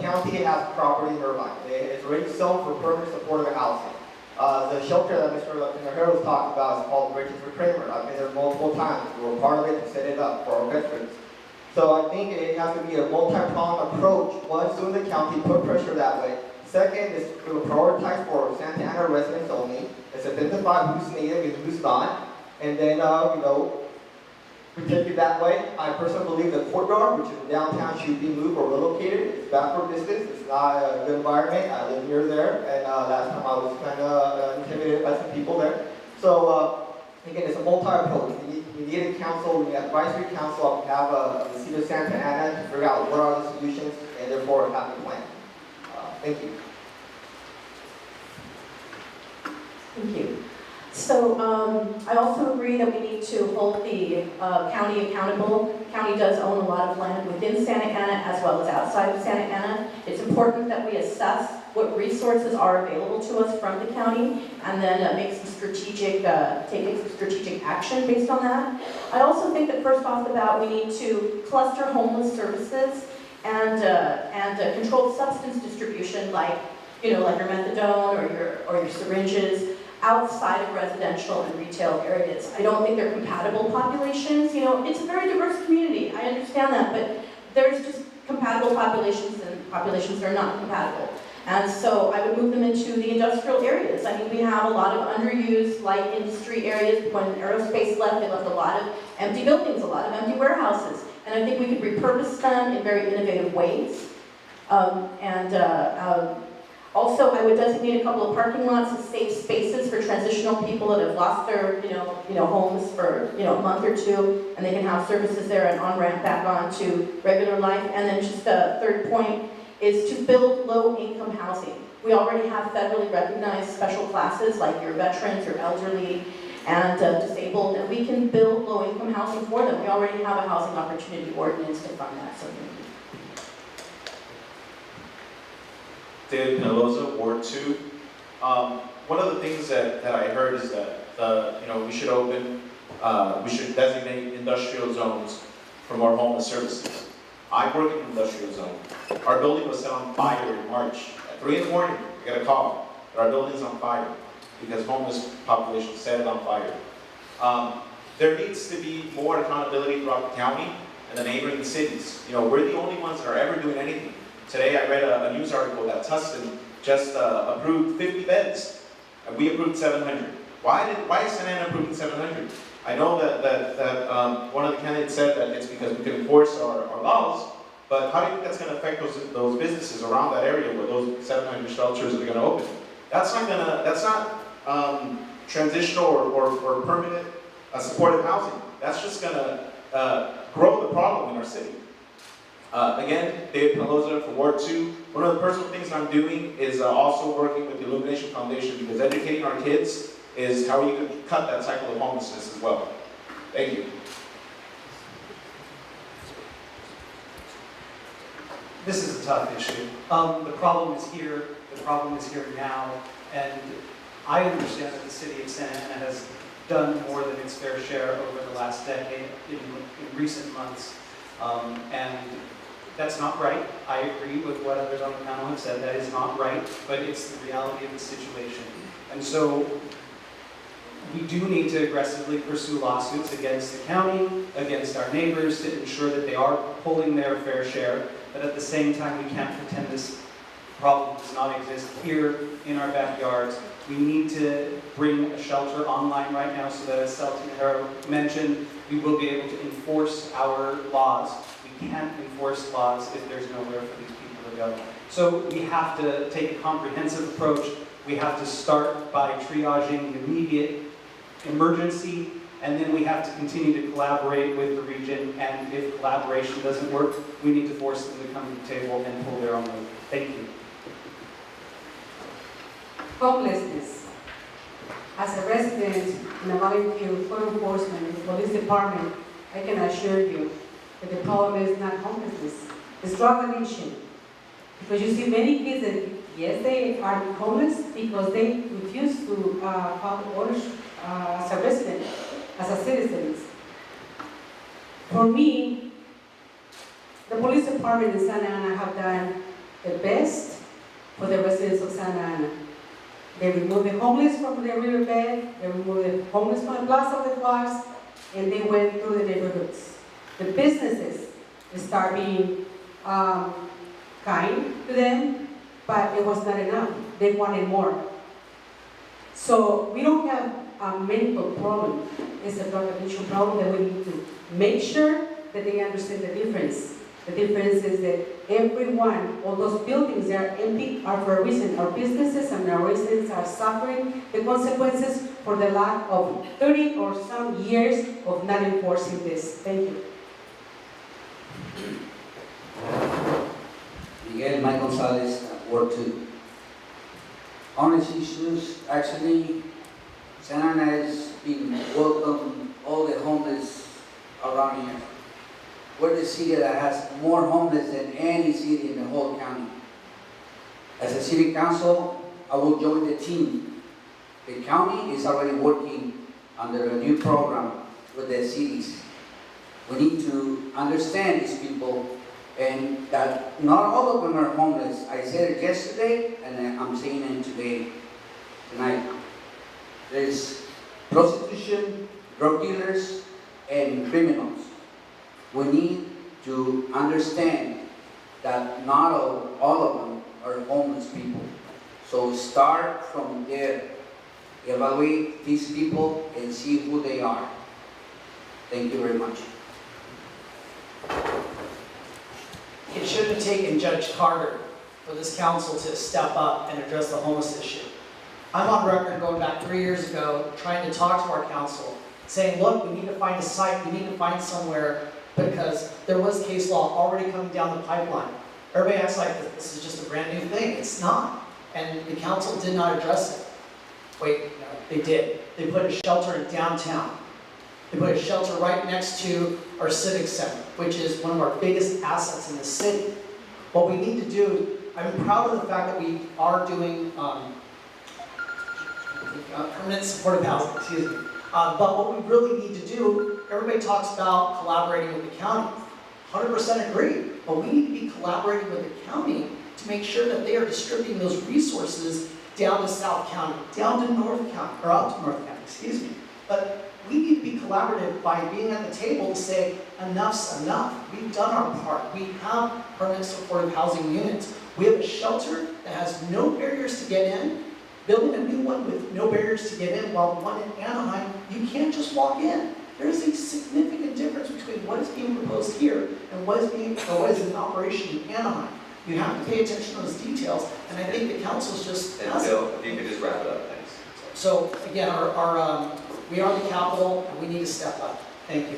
county has property in Irvine. It's already sold for permanent supportive housing. The shelter that Mr. Tinajero was talking about is called Bridges for Kramer. I've been there multiple times. We were part of it and set it up for our veterans. So I think it has to be a multi-pronged approach. One, suing the county, put pressure that way. Second is to prioritize for Santa Ana residents only. It's identify who's native and who's not. And then, we take it that way. I personally believe the courtyard, which is downtown, should be moved or relocated. It's bad for business. It's not a good environment. I live near there, and last time I was kind of intimidated by some people there. So again, it's a multi-approach. We need a council, we need an advisory council, we have the city of Santa Ana to figure out what are the solutions, and therefore have a plan. Thank you. Thank you. So I also agree that we need to hold the county accountable. The county does own a lot of land within Santa Ana as well as outside of Santa Ana. It's important that we assess what resources are available to us from the county and then make some strategic, take some strategic action based on that. I also think that first off the bat we need to cluster homeless services and controlled substance distribution like your methadone or your syringes outside of residential and retail areas. I don't think they're compatible populations. It's a very diverse community. I understand that, but there's just compatible populations and populations that are not compatible. And so I would move them into the industrial areas. I mean, we have a lot of underused light industry areas. When aerospace left, they left a lot of empty buildings, a lot of empty warehouses. And I think we could repurpose them in very innovative ways. Also, I would designate a couple of parking lots as safe spaces for transitional people that have lost their, homes for, a month or two, and they can have services there and on-ramp back on to regular life. And then just a third point is to build low-income housing. We already have federally recognized special classes like your veterans, your elderly, and disabled, and we can build low-income housing for them. We already have a housing opportunity ordinance to fund that, so. David Penaloza, Ward 2. One of the things that I heard is that we should designate industrial zones for more homeless services. I work in an industrial zone. Our building was set on fire in March. At 3 in the morning, I got a call that our building's on fire because homeless population set it on fire. There needs to be more accountability throughout the county and the neighboring cities. We're the only ones that are ever doing anything. Today I read a news article that Tustin just approved 50 beds, and we approved 700. Why is Santa Ana approving 700? I know that one of the candidates said that it's because we can enforce our laws, but how do you think that's going to affect those businesses around that area where those 700 shelters are going to open? That's not transitional or permanent supportive housing. That's just going to grow the problem in our city. Again, David Penaloza for Ward 2. One of the personal things I'm doing is also working with the Illumination Foundation because educating our kids is how you can cut that cycle of homelessness as well. Thank you. This is a tough issue. The problem is here. The problem is here now. And I understand that the city of Santa Ana has done more than its fair share over the last decade in recent months. And that's not right. I agree with what others on the panel have said. That is not right, but it's the reality of the situation. And so we do need to aggressively pursue lawsuits against the county, against our neighbors to ensure that they are pulling their fair share. But at the same time, we can't pretend this problem does not exist here in our backyards. We need to bring a shelter online right now so that, as Celtina mentioned, we will be able to enforce our laws. We can't enforce laws if there's nowhere for these people to go. So we have to take a comprehensive approach. We have to start by triaging the immediate emergency, and then we have to continue to collaborate with the region, and if collaboration doesn't work, we need to force them to come to the table and pull their own weight. Thank you. Homelessness. As a resident and a volunteer with law enforcement in the police department, I can assure you that the problem is not homelessness, it's drug addiction. Because you see many kids that, yes, they are homeless because they refuse to follow orders as a resident, as a citizen. For me, the police department in Santa Ana have done the best for the residents of Santa Ana. They removed the homeless from the riverbed, they removed the homeless from the Plaza of the Flowers, and they went through the neighborhoods. The businesses start being kind to them, but it was not enough. They wanted more. So we don't have a mental problem. It's a drug addiction problem that we need to make sure that they understand the difference. The difference is that everyone, all those buildings that are empty are for a reason. Our businesses and our residents are suffering the consequences for the lack of 30 or some years of not enforcing this. Thank you. Miguel Mike Gonzalez, Ward 2. Honest issues, actually, Santa Ana has been welcoming all the homeless around here. We're the city that has more homeless than any city in the whole county. As a city council, I will join the team. The county is already working under a new program with the cities. We need to understand these people and that not all of them are homeless. I said it yesterday and I'm saying it today, tonight. There's prostitution, drug dealers, and criminals. We need to understand that not all of them are homeless people. So start from there. Evaluate these people and see who they are. Thank you very much. It should have taken Judge Carter for this council to step up and address the homeless issue. I'm on record going back 3 years ago, trying to talk to our council, saying, look, we need to find a site, we need to find somewhere, because there was case law already coming down the pipeline. Everybody acts like this is just a brand new thing. It's not. And the council did not address it. Wait, no, they did. They put a shelter in downtown. They put a shelter right next to our civic center, which is one of our biggest assets in the city. What we need to do, I'm proud of the fact that we are doing permanent supportive housing, excuse me. But what we really need to do, everybody talks about collaborating with the county. 100% agree, but we need to be collaborating with the county to make sure that they are distributing those resources down to South County, down to North County, or up to North County, excuse me. But we need to be collaborative by being at the table to say, enough's enough. We've done our part. We have permanent supportive housing units. We have a shelter that has no barriers to get in, building a new one with no barriers to get in, while the one in Anaheim, you can't just walk in. There is a significant difference between what is being proposed here and what is in operation in Anaheim. You have to pay attention to those details, and I think the council's just. And Bill, if you could just wrap it up, thanks. So again, we are the capital, and we need to step up. Thank you.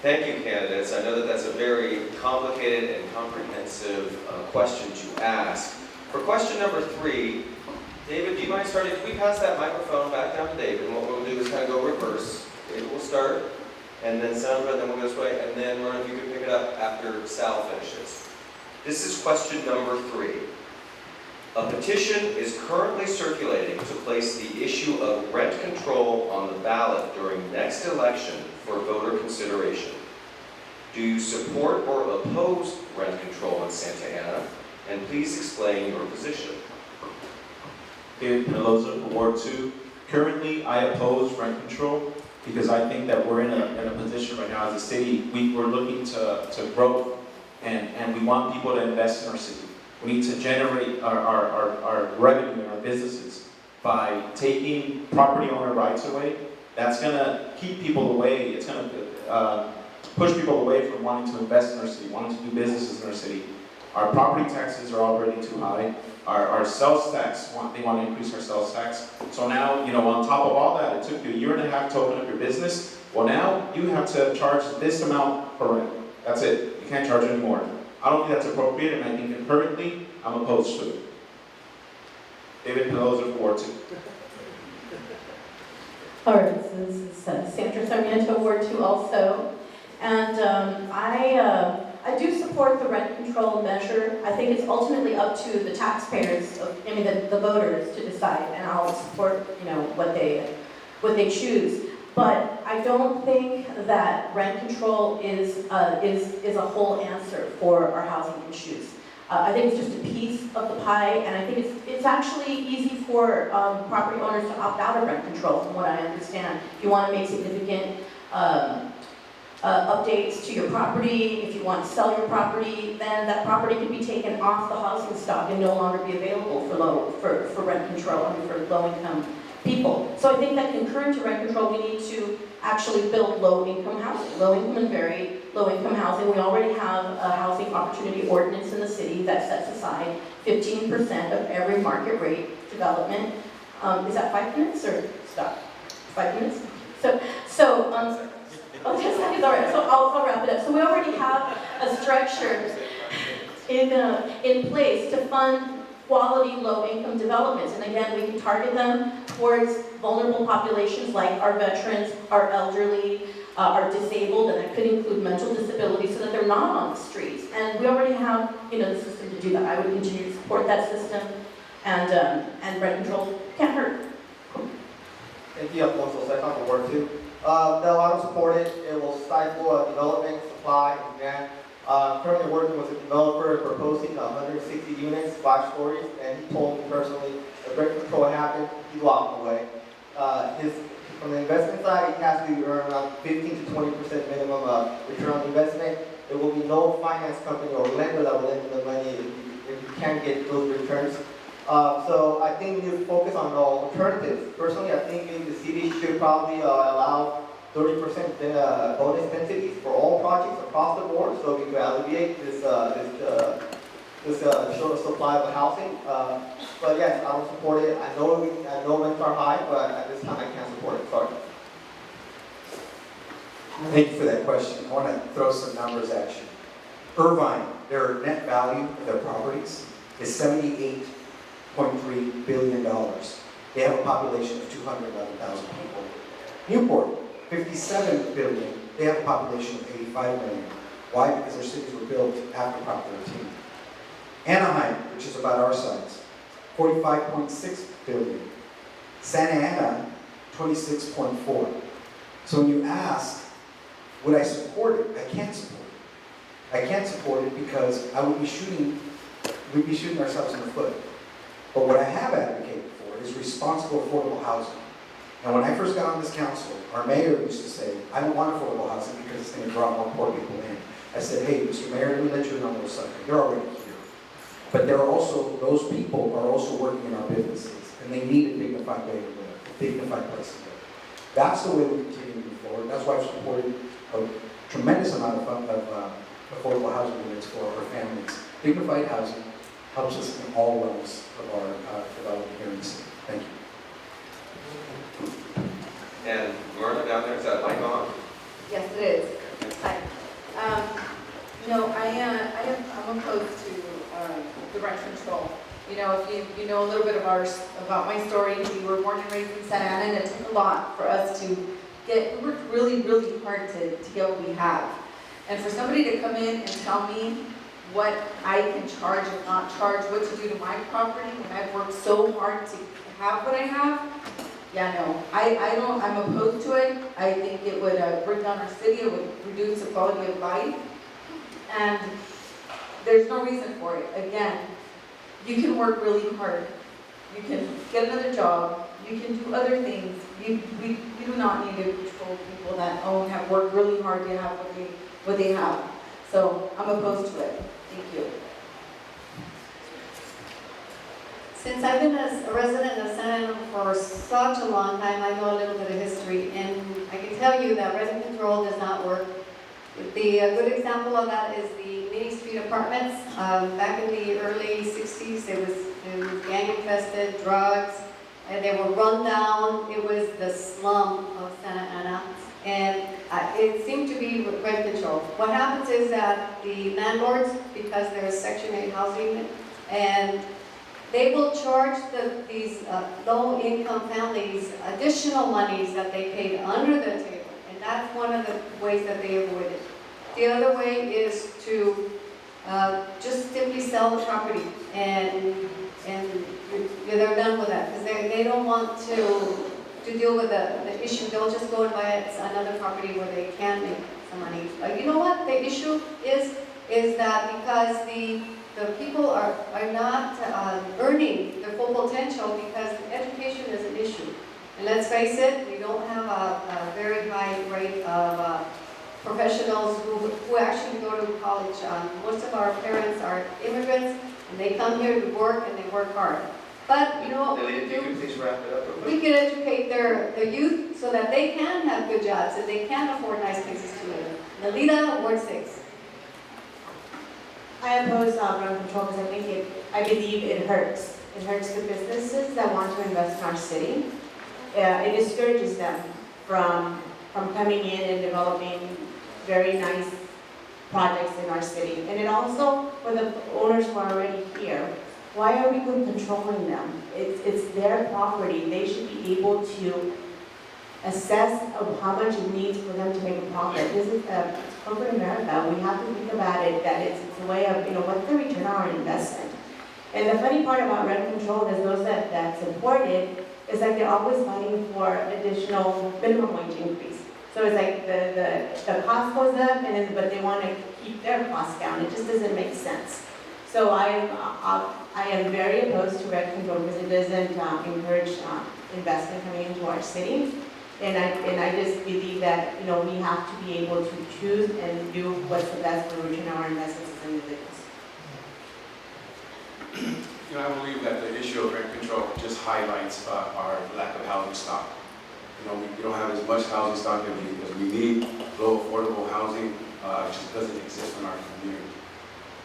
Thank you, candidates. I know that that's a very complicated and comprehensive question to ask. For question number 3, David, do you mind starting? Can we pass that microphone back down to David? And what we'll do is kind of go reverse. David will start, and then Sandra, then we'll go this way, and then Ron, if you could pick it up after Sal finishes. This is question number 3. A petition is currently circulating to place the issue of rent control on the ballot during next election for voter consideration. Do you support or oppose rent control in Santa Ana? And please explain your position. David Penaloza for Ward 2. Currently, I oppose rent control because I think that we're in a position right now as a city, we're looking to grow and we want people to invest in our city. We need to generate our revenue and our businesses by taking property owner rights away. That's going to keep people away. It's going to push people away from wanting to invest in our city, wanting to do businesses in our city. Our property taxes are already too high. Our sales tax, they want to increase our sales tax. So now, on top of all that, it took you a year and a half to open up your business. Well, now you have to charge this amount per rent. That's it. You can't charge any more. I don't think that's appropriate, and I think currently I'm opposed to it. David Penaloza for Ward 2. All right, so this is Sandra Sarmiento, Ward 2 also. And I do support the rent control measure. I think it's ultimately up to the taxpayers, the voters to decide, and I'll support, what they choose. But I don't think that rent control is a whole answer for our housing issues. I think it's just a piece of the pie, and I think it's actually easy for property owners to opt out of rent control, from what I understand. If you want to make significant updates to your property, if you want to sell your property, then that property can be taken off the housing stock and no longer be available for rent control, for low-income people. So I think that concurrent to rent control, we need to actually build low-income housing, low-income and very low-income housing. We already have a housing opportunity ordinance in the city that sets aside 15% of every market rate development. Is that 5 minutes or stop? 5 minutes? Oh, 10 seconds, all right, so I'll wrap it up. So we already have a structure in place to fund quality low-income developments. And again, we can target them towards vulnerable populations like our veterans, our elderly, our disabled, and that could include mental disability, so that they're not on the streets. And we already have, the system to do that. I would continue to support that system, and rent control can't hurt. Thank you, Alfonso Seca for Ward 2. No, I don't support it. It will stifle development, supply, and demand. Currently working with a developer proposing 160 units, 5 stories, and he told me personally, if rent control happened, he'd walk away. From the investment side, he has to earn around 15 to 20% minimum return on investment. There will be no finance company or lender that will lend you the money if you can't get those returns. So I think we need to focus on alternatives. Personally, I think the city should probably allow 30% bonus densities for all projects across the board, so we can alleviate this short supply of housing. But yes, I will support it. I know rents are high, but at this time I can't support it. Sorry. Thank you for that question. I want to throw some numbers at you. Irvine, their net value of their properties is $78.3 billion. They have a population of 211,000 people. Newport, $57 billion. They have a population of 85 million. Why? Because their cities were built after Prop 13. Anaheim, which is about our size, $45.6 billion. Santa Ana, $26.4. So when you ask, would I support it? I can't support it. I can't support it because we'd be shooting ourselves in the foot. But what I have advocated for is responsible affordable housing. And when I first got on this council, our mayor used to say, I don't want affordable housing because it's going to draw more poor people in. I said, hey, Mr. Mayor, let me let you in on a little something. You're already here. But there are also, those people are also working in our businesses, and they need a dignified way to live, a dignified place to live. That's the way we continue to move forward. That's why I've supported a tremendous amount of affordable housing units for our families. Dignified housing helps us in all levels of our development here in the city. Thank you. And Marta down there, is that mic on? Yes, it is. Hi. No, I'm opposed to the rent control. You know, if you know a little bit about my story, we were born and raised in Santa Ana, and it took a lot for us to get, we worked really, really hard to get what we have. And for somebody to come in and tell me what I can charge and not charge, what to do to my property, when I've worked so hard to have what I have, yeah, no. I'm opposed to it. I think it would bring down our city, it would reduce the quality of life. And there's no reason for it. Again, you can work really hard. You can get another job. You can do other things. You do not need to control people that have worked really hard to have what they have. So I'm opposed to it. Thank you. Since I've been a resident of Santa Ana for such a long time, I know a little bit of history, and I can tell you that rent control does not work. The good example of that is the Mini Street apartments. Back in the early 60s, it was gang infested, drugs, and they were run down. It was the slum of Santa Ana, and it seemed to be rent control. What happens is that the landlords, because there's Section 8 housing, and they will charge these low-income families additional monies that they paid under the table. And that's one of the ways that they avoid it. The other way is to just simply sell the property, and they're done with that because they don't want to deal with the issue. They'll just go and buy another property where they can make some money. But you know what? The issue is that because the people are not earning their full potential because education is an issue. And let's face it, we don't have a very high rate of professionals who actually go to college. Most of our parents are immigrants, and they come here to work, and they work hard. But, you know, Lillian, if you could please wrap it up real quick. we can educate the youth so that they can have good jobs, and they can afford nice places to live. Nalita, Ward 6. I oppose rent control because I believe it hurts. It hurts the businesses that want to invest in our city. It discourages them from coming in and developing very nice projects in our city. And it also, for the owners who are already here, why are we controlling them? It's their property. They should be able to assess of how much it needs for them to make a profit. This is corporate America. We have to think about it that it's a way of, what's the return on our investment? And the funny part about rent control is those that support it, it's like they're always fighting for additional minimum wage increase. So it's like the cost goes up, but they want to keep their costs down. It just doesn't make sense. So I am very opposed to rent control because it doesn't encourage investment coming into our city. And I just believe that we have to be able to choose and do what's the best for return on our investments as individuals. I believe that the issue of rent control just highlights our lack of housing stock. We don't have as much housing stock as we need. Low affordable housing just doesn't exist in our community.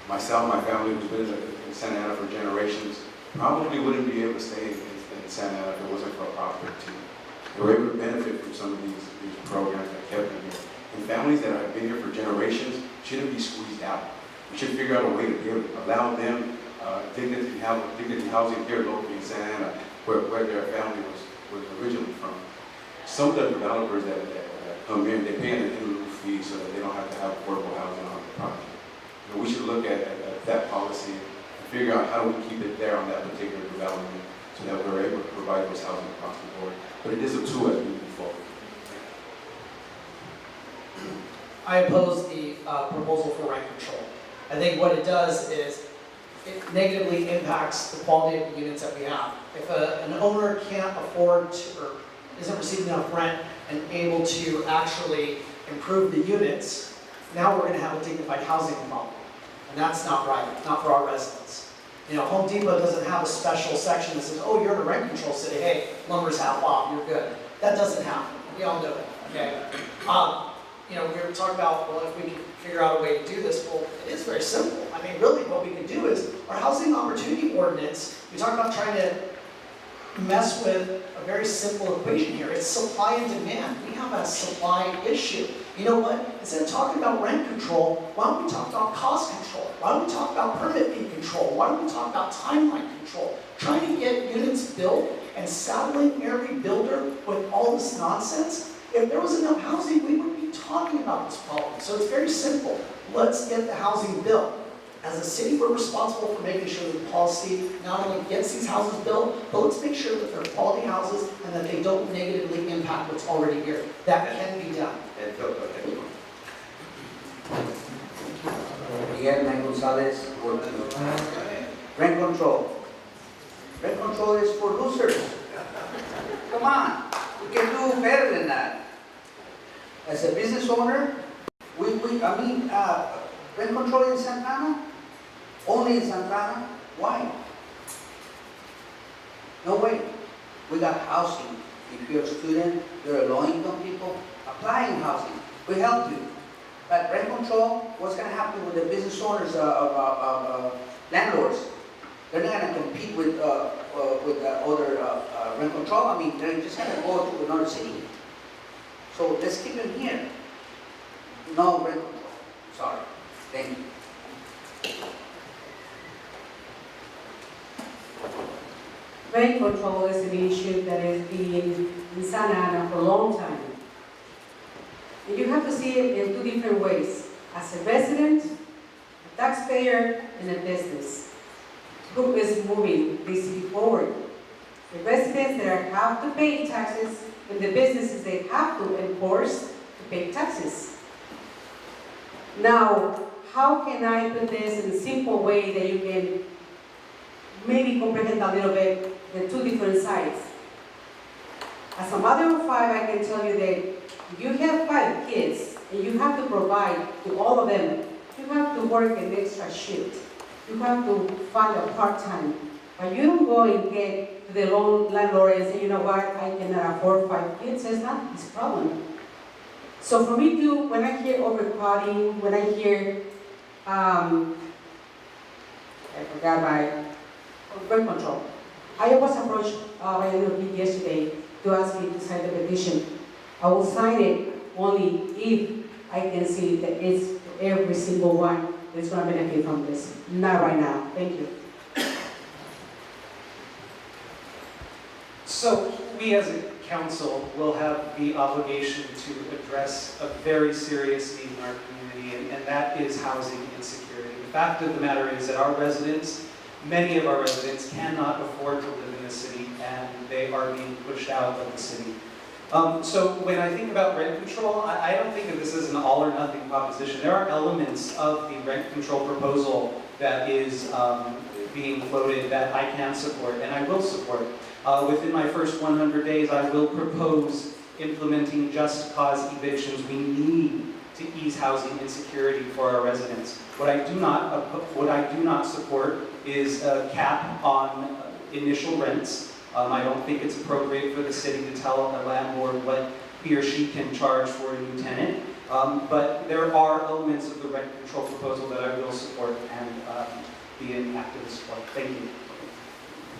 myself, my family who's been in Santa Ana for generations, probably wouldn't be able to stay in Santa Ana if it wasn't for a prosperous team. They were able to benefit from some of these programs that kept them here. And families that have been here for generations shouldn't be squeezed out. We should figure out a way to be able to allow them dignity housing here locally in Santa Ana, where their family was originally from. Some of the developers that come in, they pay an in lieu fee so that they don't have to have affordable housing on the property. You know, we should look at that policy and figure out how do we keep it there on that particular development so that we're able to provide those housing across the board. But it is a tool as we move forward. I oppose the proposal for rent control. I think what it does is it negatively impacts the quality of the units that we have. If an owner can't afford to, or isn't receiving enough rent and able to actually improve the units, now we're going to have a dignified housing problem. And that's not right, not for our residents. You know, Home Depot doesn't have a special section that says, oh, you're in a rent control city, hey, lumber's half off, you're good. That doesn't happen. We all know it, okay? You know, we were talking about, well, if we can figure out a way to do this, well, it is very simple. I mean, really, what we can do is, our housing opportunity ordinance, we talk about trying to mess with a very simple equation here. It's supply and demand. We have a supply issue. You know what? Instead of talking about rent control, why don't we talk about cost control? Why don't we talk about permit fee control? Why don't we talk about timeline control? Trying to get units built and saddling every builder with all this nonsense. If there was enough housing, we wouldn't be talking about this problem. So it's very simple. Let's get the housing built. As a city, we're responsible for making sure that the policy not only gets these houses built, but let's make sure that they're quality houses and that they don't negatively impact what's already here. That can be done. And Phil, go ahead. Miguel May Gonzalez, Ward 2. Rent control. Rent control is for losers. Come on, we can do better than that. As a business owner, rent control in Santa Ana? Only in Santa Ana? Why? No way. We got housing. If you're a student, you're a low-income people, apply in housing. We help you. But rent control, what's going to happen with the business owners, landlords? They're not going to compete with other rent control. I mean, they're just going to go to another city. So let's keep them here. No rent control. Sorry. Thank you. Rent control is an issue that has been in Santa Ana for a long time. And you have to see it in two different ways. As a resident, a taxpayer, and a business. Who is moving this city forward? The residents that have to pay taxes, and the businesses that have to enforce to pay taxes. Now, how can I put this in a simple way that you can maybe comprehend a little bit the two different sides? As a mother of 5, I can tell you that if you have 5 kids and you have to provide to all of them, you have to work an extra shift. You have to find a part-time. But you don't go and get to the landlord and say, you know what, I cannot afford 5 kids. It's not his problem. So for me too, when I hear overcrowding, when I hear, I forgot my rent control. I was approached by a little kid yesterday to ask me to sign the petition. I will sign it only if I can see that it's every single one that's going to benefit from this. Not right now. Thank you. So we as a council will have the obligation to address a very serious need in our community, and that is housing insecurity. The fact of the matter is that our residents, many of our residents, cannot afford to live in the city, and they are being pushed out of the city. So when I think about rent control, I don't think of this as an all or nothing proposition. There are elements of the rent control proposal that is being floated that I can support, and I will support. Within my first 100 days, I will propose implementing just cause evictions. We need to ease housing insecurity for our residents. What I do not support is a cap on initial rents. I don't think it's appropriate for the city to tell a landlord what he or she can charge for a new tenant. But there are elements of the rent control proposal that I will support and be an active support. Thank you.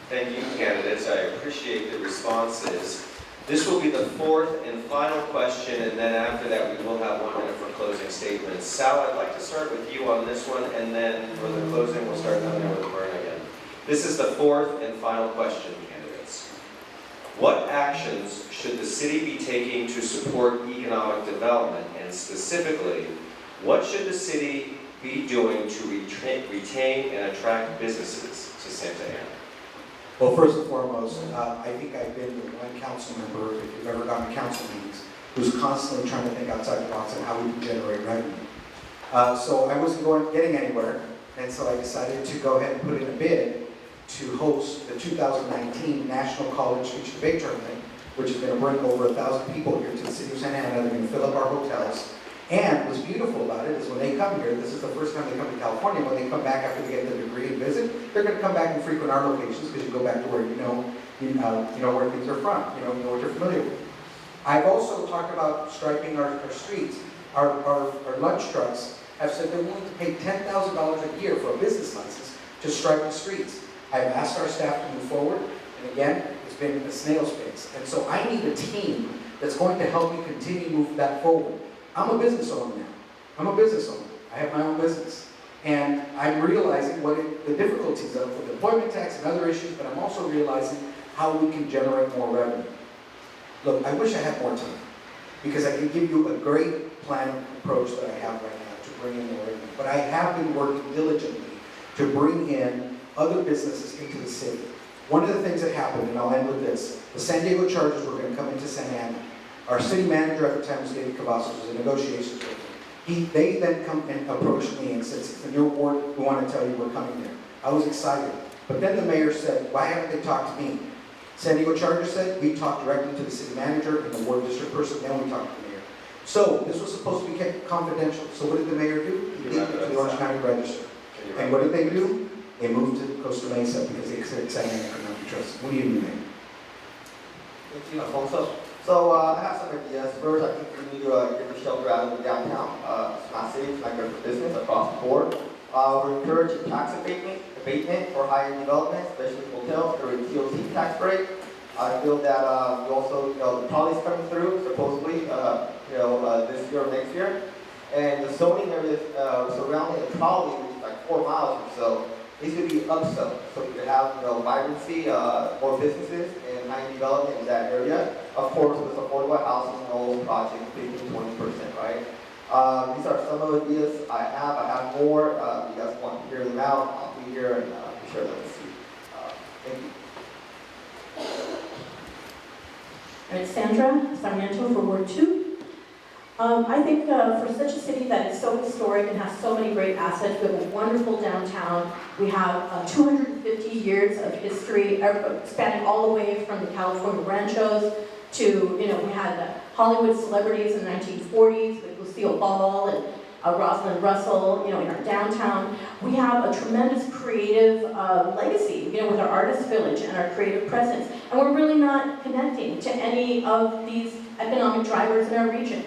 Thank you, candidates. I appreciate the responses. This will be the fourth and final question, and then after that, we will have 1 minute for closing statements. Sal, I'd like to start with you on this one, and then for the closing, we'll start down there with Vern again. This is the fourth and final question, candidates. What actions should the city be taking to support economic development, and specifically, what should the city be doing to retain and attract businesses to Santa Ana? Well, first and foremost, I think I've been the one council member, if you've ever gone to council meetings, who's constantly trying to think outside the box on how we can generate revenue. So I wasn't getting anywhere, and so I decided to go ahead and put in a bid to host the 2019 National College Speech Debate Tournament, which is going to bring over 1,000 people here to the city of Santa Ana. They're going to fill up our hotels. And what's beautiful about it is when they come here, this is the first time they come to California, when they come back after they get their degree and visit, they're going to come back and frequent our locations because you go back to where you know where things are from, you know what you're familiar with. I've also talked about striping our streets. Our lunch trucks have said they're willing to pay $10,000 a year for a business license to stripe the streets. I've asked our staff to move forward, and again, it's been a snail's pace. And so I need a team that's going to help me continue to move that forward. I'm a business owner now. I'm a business owner. I have my own business. And I'm realizing the difficulties of with employment tax and other issues, but I'm also realizing how we can generate more revenue. Look, I wish I had more time, because I can give you a great plan approach that I have right now to bring in more revenue. But I have been working diligently to bring in other businesses into the city. One of the things that happened, and I'll end with this, the San Diego Chargers were going to come into Santa Ana. Our city manager at the time was David Cavazos, was in negotiations with him. They then come and approached me and said, "It's in your ward, we want to tell you we're coming there." I was excited. But then the mayor said, "Why haven't they talked to me?" San Diego Chargers said, "We talked directly to the city manager and the ward district person, then we talked to the mayor." So this was supposed to be kept confidential. So what did the mayor do? He did it to the Orange County Register. And what did they do? They moved to Costa Mesa because they said Santa Ana could not be trusted. What do you do, Mayor? Thank you, Alfonso. So I have some ideas. First, I think we need to get the shelter out of the downtown. It's not safe, it's not good for business across the board. We're encouraging tax abatement for higher development, especially hotels, through a TOT tax break. I feel that we also, the trolley's coming through, supposedly, this year or next year. And the zoning areas surrounding the trolley, which is like 4 miles or so, these could be upsell. So we could have, vibrancy, more businesses and high development in that area. Of course, with affordable housing and all those projects, 15-20%, right? These are some of the ideas I have. I have more. If you guys want to hear them out, I'll be here and share them with you. Thank you. All right, Sandra Sarmiento for Ward 2. I think for such a city that is so historic and has so many great assets, we have a wonderful downtown. We have 250 years of history, spanning all the way from the California ranchos to, we had Hollywood celebrities in the 1940s with Lucille Ball and Rosalind Russell, in our downtown. We have a tremendous creative legacy, with our artist village and our creative presence. And we're really not connecting to any of these economic drivers in our region.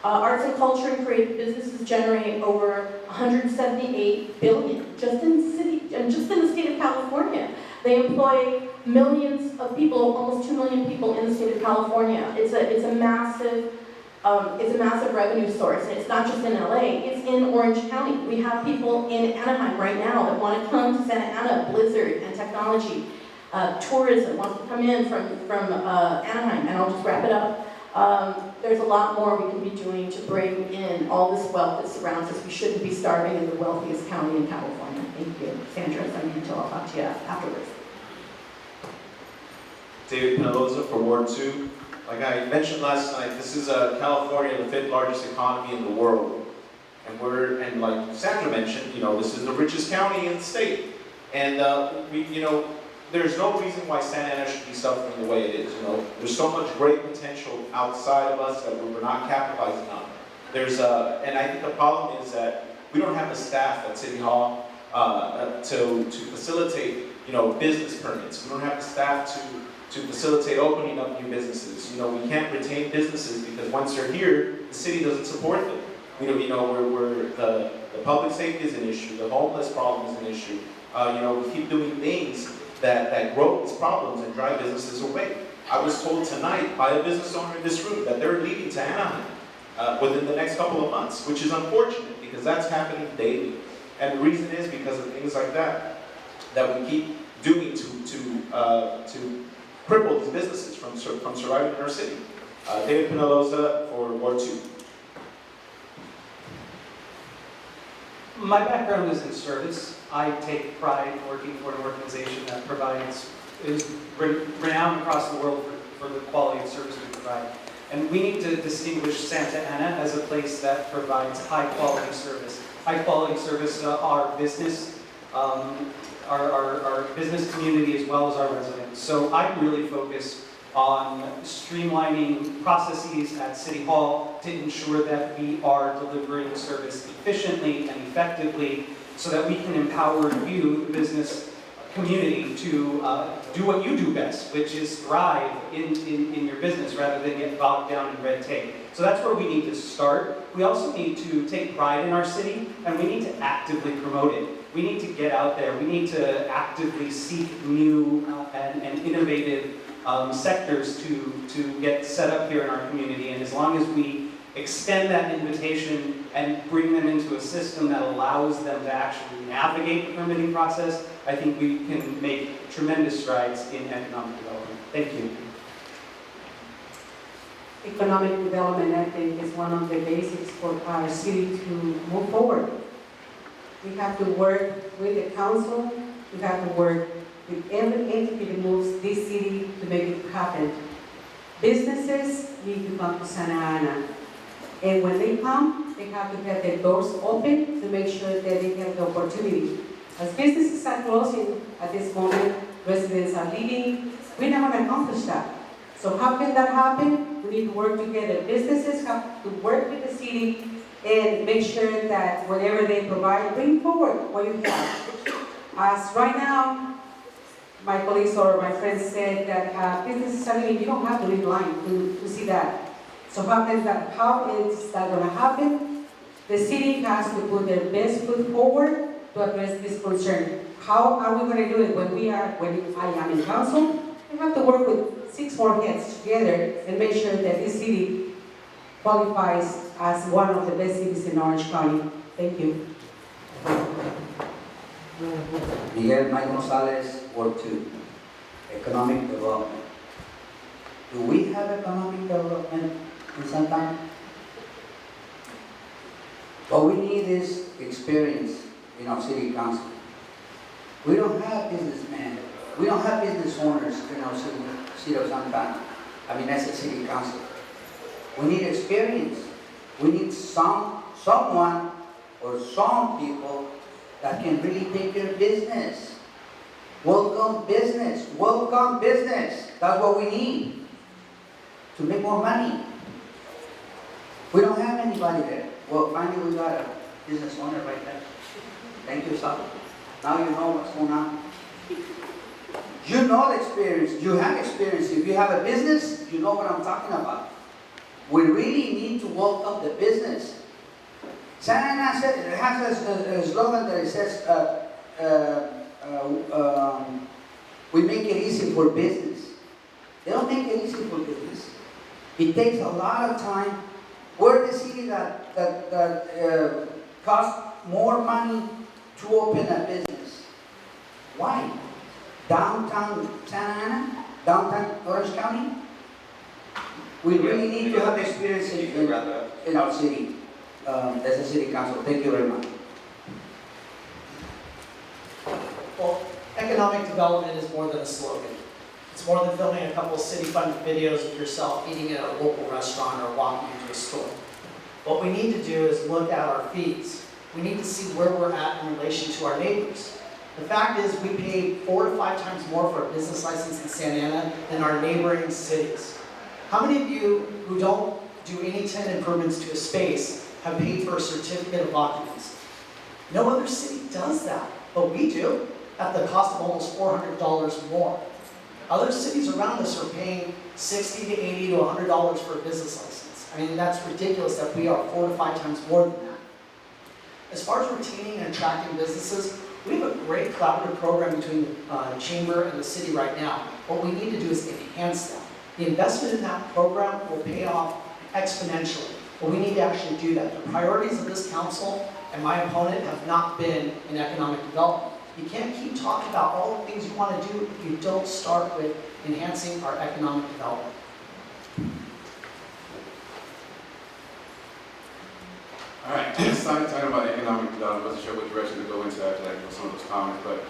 Arts and culture and creative businesses generate over $178 billion just in the state of California. They employ millions of people, almost 2 million people in the state of California. It's a massive revenue source, and it's not just in LA, it's in Orange County. We have people in Anaheim right now that want to come to Santa Ana, Blizzard and technology. Tourism wants to come in from Anaheim, and I'll just wrap it up. There's a lot more we can be doing to bring in all this wealth that surrounds us. We shouldn't be starving in the wealthiest county in California. Thank you. Sandra Sarmiento, I'll talk to you afterwards. David Penaloza for Ward 2. Like I mentioned last night, this is California, the 5th largest economy in the world. And like Sandra mentioned, this is the richest county in the state. And there's no reason why Santa Ana should be suffering the way it is. There's so much great potential outside of us that we're not capitalizing on. And I think the problem is that we don't have the staff at City Hall to facilitate, business permits. We don't have the staff to facilitate opening up new businesses. You know, we can't retain businesses because once they're here, the city doesn't support them. You know, where the public safety is an issue, the homeless problem is an issue. You know, we keep doing things that grow these problems and drive businesses away. I was told tonight by a business owner in this room that they're leaving to Anaheim within the next couple of months, which is unfortunate because that's happening daily. And the reason is because of things like that we keep doing to cripple these businesses from surviving in our city. David Penaloza for Ward 2. My background is in service. I take pride in working for an organization that is renowned across the world for the quality of service we provide. And we need to distinguish Santa Ana as a place that provides high-quality service. High-quality service, our business, our business community as well as our residents. So I really focus on streamlining processes at City Hall to ensure that we are delivering service efficiently and effectively so that we can empower you, the business community, to do what you do best, which is thrive in your business rather than get bogged down in red tape. So that's where we need to start. We also need to take pride in our city, and we need to actively promote it. We need to get out there. We need to actively seek new and innovative sectors to get set up here in our community. And as long as we extend that invitation and bring them into a system that allows them to actually navigate the permitting process, I think we can make tremendous strides in economic development. Thank you. Economic development, I think, is one of the basics for our city to move forward. We have to work with the council, we have to work with every entity that moves this city to make it happen. Businesses need to come to Santa Ana. And when they come, they have to have their doors open to make sure that they have the opportunity. As businesses are closing at this moment, residents are leaving, we're not going to accomplish that. So how can that happen? We need to work together. Businesses have to work with the city and make sure that whatever they provide, bring forward what you have. As right now, my colleagues or my friends said that businesses are leaving, you don't have to leave line to see that. So how is that going to happen? The city has to put their best foot forward to address this concern. How are we going to do it when I am in council? We have to work with 6 more heads together and make sure that this city qualifies as one of the best cities in Orange County. Thank you. Miguel Mike Gonzalez, Ward 2, Economic Development. Do we have economic development in Santa Ana? What we need is experience in our city council. We don't have businessmen. We don't have business owners in our city of Santa Ana. I mean, that's a city council. We need experience. We need someone or some people that can really take care of business. Welcome business. Welcome business. That's what we need to make more money. We don't have anybody there. Well, finally we got a business owner right there. Thank you, Sal. Now you know what's going on. You know the experience. You have experience. If you have a business, you know what I'm talking about. We really need to welcome the business. Santa Ana has a slogan that it says, we make it easy for business. They don't make it easy for business. It takes a lot of time. We're the city that costs more money to open a business. Why? Downtown Santa Ana? Downtown Orange County? We really need to have experience in our city. As a city council. Thank you very much. Well, economic development is more than a slogan. It's more than filming a couple of city-funded videos of yourself eating at a local restaurant or walking into a store. What we need to do is look at our fees. We need to see where we're at in relation to our neighbors. The fact is we pay 4 to 5 times more for a business license in Santa Ana than our neighboring cities. How many of you who don't do any tenant improvements to a space have paid for a certificate of occupancy? No other city does that, but we do, at the cost of almost $400 more. Other cities around us are paying $60 to $80 to $100 for a business license. I mean, that's ridiculous that we are 4 to 5 times more than that. As far as retaining and attracting businesses, we have a great collaborative program between the Chamber and the city right now. What we need to do is enhance that. The investment in that program will pay off exponentially, but we need to actually do that. The priorities of this council and my opponent have not been in economic development. You can't keep talking about all the things you want to do if you don't start with enhancing our economic development. All right, talking about economic development, I wasn't sure what direction to go into after like some of those comments, but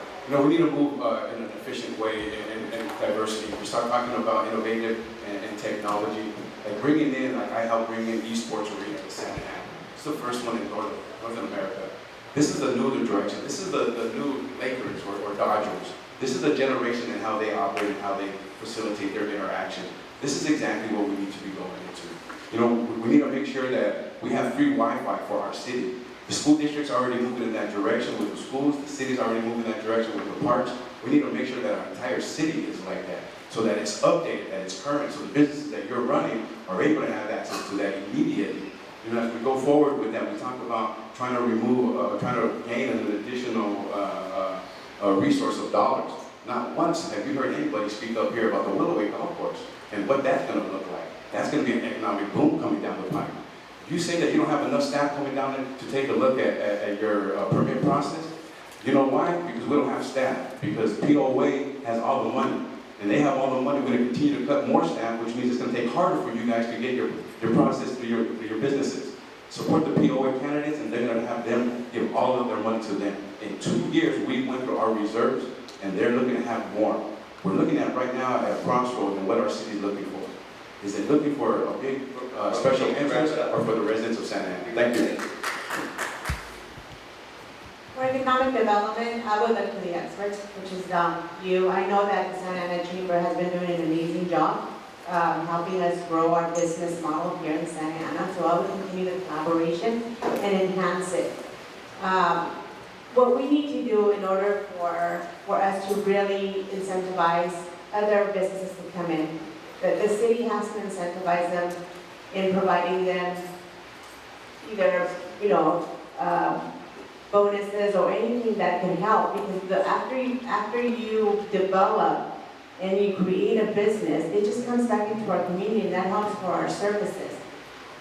we need to move in an efficient way and diversity. We start talking about innovative and technology, like bringing in, like I helped bring in esports arena to Santa Ana. It's the first one in Northern America. This is the new direction. This is the new Lakers or Dodgers. This is the generation and how they operate and how they facilitate their interaction. This is exactly what we need to be going into. We need to make sure that we have free Wi-Fi for our city. The school district's already moving in that direction with the schools. The city's already moving in that direction with the parks. We need to make sure that our entire city is like that, so that it's updated, that it's current, so the businesses that you're running are able to have access to that immediately. As we go forward with that, we talk about trying to gain an additional resource of dollars. Not once have you heard anybody speak up here about the Willowway Golf Course and what that's going to look like. That's going to be an economic boom coming down the pipe. If you say that you don't have enough staff coming down there to take a look at your permit process, you know why? Because we don't have staff. Because POA has all the money. And they have all the money. We're going to continue to cut more staff, which means it's going to take harder for you guys to get your process through your businesses. Support the POA candidates, and they're going to have them give all of their money to them. In 2 years, we went through our reserves, and they're looking to have more. We're looking at right now at Crossroads and what our city's looking for. Is it looking for a big special interest or for the residents of Santa Ana? Thank you. For economic development, I would look to the experts, which is you. I know that the Santa Ana Chamber has been doing an amazing job helping us grow our business model here in Santa Ana, so I would continue the collaboration and enhance it. What we need to do in order for us to really incentivize other businesses to come in, the city has to incentivize them in providing them either, bonuses or anything that can help, because after you develop and you create a business, it just comes back into our community, and that helps for our services.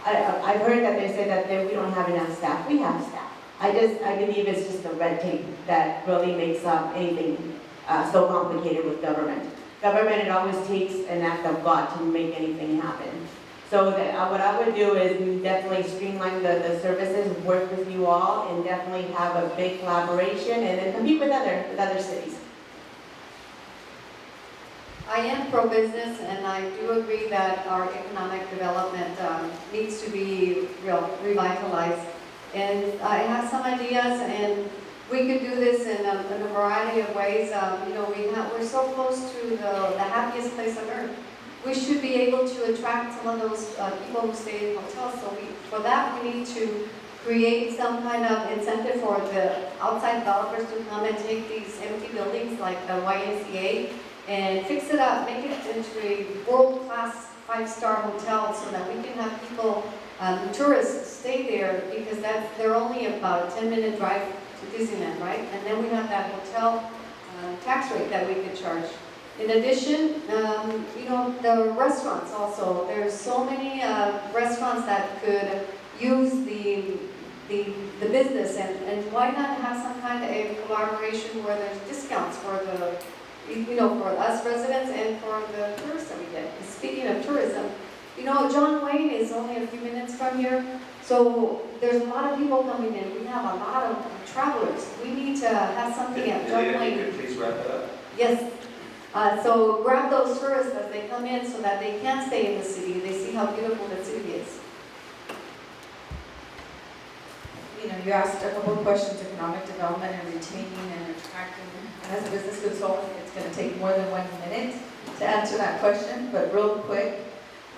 I've heard that they say that we don't have enough staff. We have staff. I believe it's just the red tape that really makes up anything so complicated with government. Government, it always takes an act of God to make anything happen. So what I would do is definitely streamline the services, work with you all, and definitely have a big collaboration, and then compete with other cities. I am pro-business, and I do agree that our economic development needs to be revitalized. And I have some ideas, and we could do this in a variety of ways. We're so close to the happiest place on earth. We should be able to attract some of those people who stay in hotels. So for that, we need to create some kind of incentive for the outside developers to come and take these empty buildings like the YMCA and fix it up, make it into a world-class 5-star hotel so that we can have people, tourists, stay there, because they're only about a 10-minute drive to Disneyland, right? And then we have that hotel tax rate that we could charge. In addition, the restaurants also. There's so many restaurants that could use the business, and why not have some kind of a collaboration where there's discounts for for us residents and for the tourists that we get. Speaking of tourism, John Wayne is only a few minutes from here, so there's a lot of people coming in. We have a lot of travelers. We need to have something at John Wayne. Could you please wrap that up? Yes. So grab those tourists as they come in so that they can stay in the city. They see how beautiful the city is. You asked a couple of questions, economic development and retaining and attracting. And as a business consultant, it's going to take more than 1 minute to answer that question, but real quick.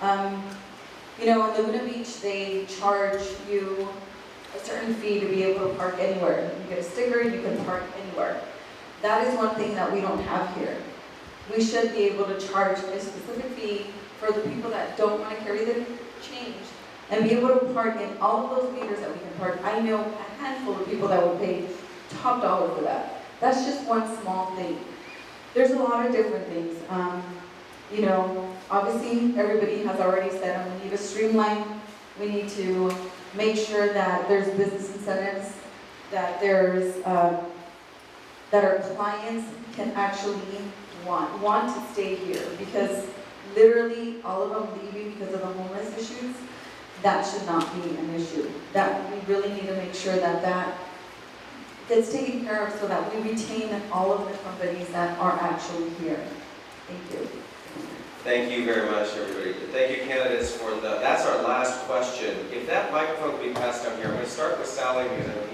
In Laguna Beach, they charge you a certain fee to be able to park anywhere. You get a sticker, you can park anywhere. That is one thing that we don't have here. we should be able to charge a specific fee for the people that don't want to carry the change and be able to park in all of those meters that we can park. I know a handful of people that would pay top dollar for that. That's just one small thing. There's a lot of different things. You know, obviously everybody has already said we need to streamline. We need to make sure that there's business incentives, that there's that our clients can actually want to stay here, because literally all of them leaving because of the homeless issues, that should not be an issue. That we really need to make sure that that gets taken care of so that we retain all of the companies that are actually here. Thank you. Thank you very much, everybody. Thank you, candidates, for that's our last question. If that microphone could be passed down here, I'm going to start with Sally because I know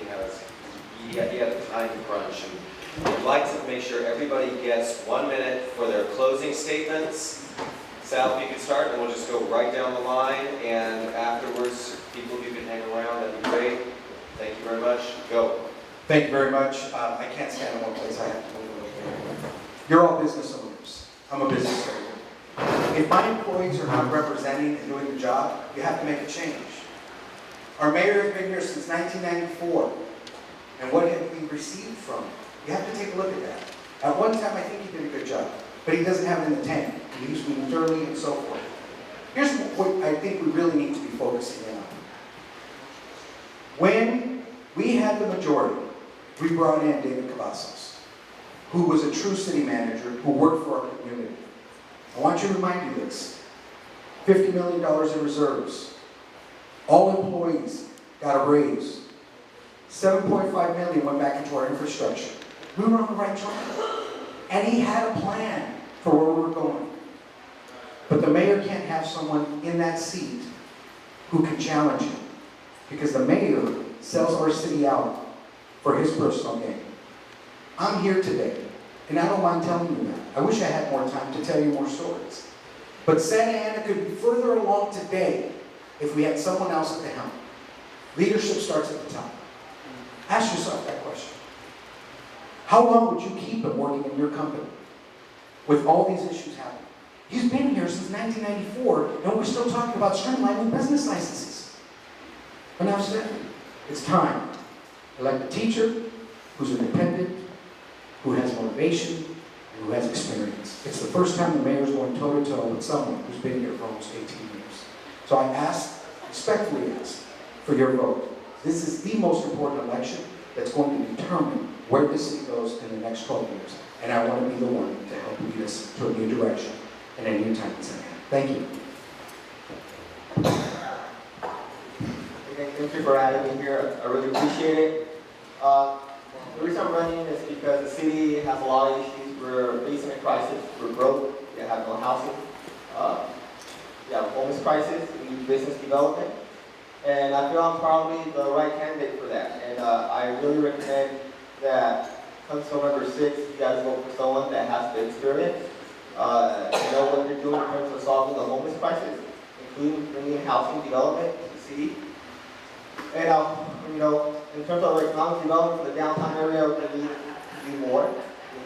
he had a time crunch. And I'd like to make sure everybody gets 1 minute for their closing statements. Sal, if you could start, and we'll just go right down the line. And afterwards, people, if you can hang around, that'd be great. Thank you very much. Go. Thank you very much. I can't stand in one place. I have to move a little bit. You're all business owners. I'm a business owner. If my employees are not representing and doing the job, you have to make a change. Our mayor has been here since 1994. And what have we received from him? You have to take a look at that. At one time, I think he did a good job, but he doesn't have it in the tank. He used me thoroughly and so forth. Here's what I think we really need to be focusing in on. When we had the majority, we brought in David Cavazos, who was a true city manager who worked for our community. I want you to remind you this. $50 million in reserves. All employees got a raise. $7.5 million went back into our infrastructure. We were on the right track. And he had a plan for where we were going. But the mayor can't have someone in that seat who can challenge him. Because the mayor sells our city out for his personal gain. I'm here today, and I don't mind telling you that. I wish I had more time to tell you more stories. But Santa Ana could be further along today if we had someone else at the helm. Leadership starts at the top. Ask yourself that question. How long would you keep him working in your company with all these issues happening? He's been here since 1994, and we're still talking about streamlining business licenses. Enough said. It's time. Elect a teacher who's independent, who has motivation, and who has experience. It's the first time the mayor's going toe-to-toe with someone who's been here for almost 18 years. So I respectfully ask for your vote. This is the most important election that's going to determine where the city goes in the next 12 years. And I want to be the one to help lead us to a new direction and a new time in Santa Ana. Thank you. Thank you for having me here. I really appreciate it. The reason I'm running is because the city has a lot of issues. We're facing a crisis. We're broke. We have no housing. We have a homeless crisis. We need business development. And I feel I'm probably the right candidate for that. And I really recommend that come November 6th, you guys vote for someone that has the experience, know what they're doing in terms of solving the homeless crisis, including bringing housing development to the city. And in terms of economic development for the downtown area, we need to do more.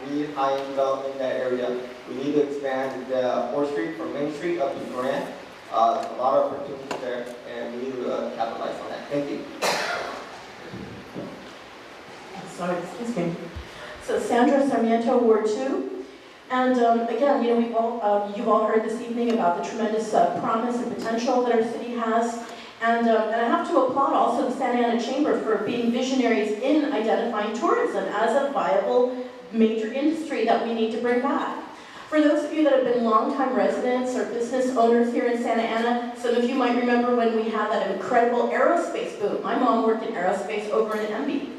We need high-end development in that area. We need to expand the 4th Street from Main Street up to Grand. There's a lot of opportunities there, and we need to capitalize on that. Thank you. Sorry, excuse me. So Sandra Sarmiento, Ward 2. And again, you've all heard this evening about the tremendous promise and potential that our city has. And I have to applaud also the Santa Ana Chamber for being visionaries in identifying tourism as a viable major industry that we need to bring back. For those of you that have been longtime residents or business owners here in Santa Ana, some of you might remember when we had that incredible aerospace boom. My mom worked in aerospace over in Emby,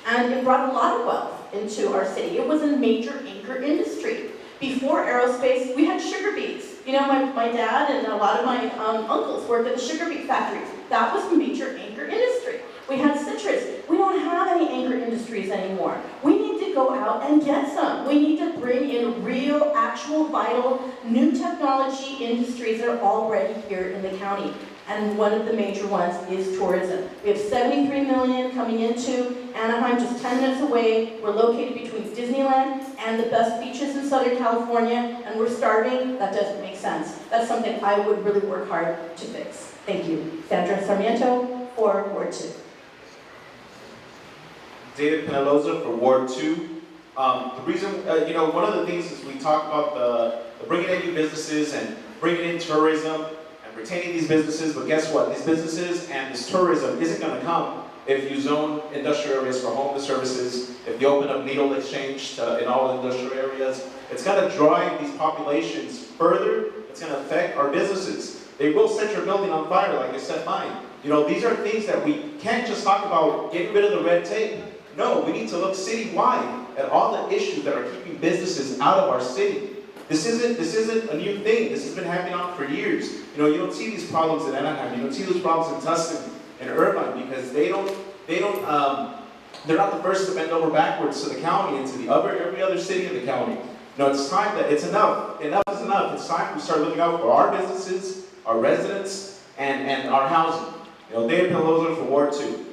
and it brought a lot of wealth into our city. It was a major anchor industry. Before aerospace, we had sugar beets. My dad and a lot of my uncles worked at the sugar beet factories. That was a major anchor industry. We had citrus. We don't have any anchor industries anymore. We need to go out and get some. We need to bring in real, actual, vital, new technology industries that are already here in the county. and one of the major ones is tourism. We have 73 million coming into Anaheim, just 10 minutes away. We're located between Disneyland and the best beaches in Southern California, and we're starving. That doesn't make sense. That's something I would really work hard to fix. Thank you. Sandra Sarmiento for Ward 2. David Penaloza for Ward 2. The reason, one of the things is we talk about the bringing in new businesses and bringing in tourism and retaining these businesses, but guess what? These businesses and this tourism isn't going to come if you zone industrial areas for homeless services, if you open up needle exchange in all industrial areas. It's going to drive these populations further. It's going to affect our businesses. They will set your building on fire like I set mine. These are things that we can't just talk about getting rid of the red tape. No, we need to look citywide at all the issues that are keeping businesses out of our city. This isn't a new thing. This has been happening on for years. You don't see these problems in Anaheim. You don't see those problems in Tustin and Irvine because they're not the first to bend over backwards to the county and to every other city in the county. It's time that it's enough. Enough is enough. It's time we start looking out for our businesses, our residents, and our housing. David Penaloza for Ward 2.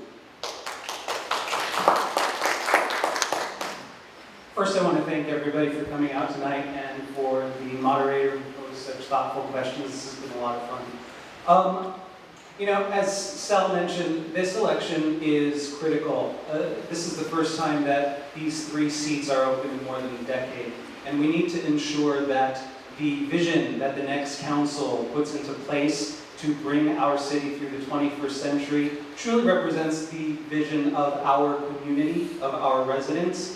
First, I want to thank everybody for coming out tonight and for the moderator who posed such thoughtful questions. This has been a lot of fun. As Sal mentioned, this election is critical. This is the first time that these 3 seats are open in more than a decade. And we need to ensure that the vision that the next council puts into place to bring our city through the 21st century truly represents the vision of our community, of our residents.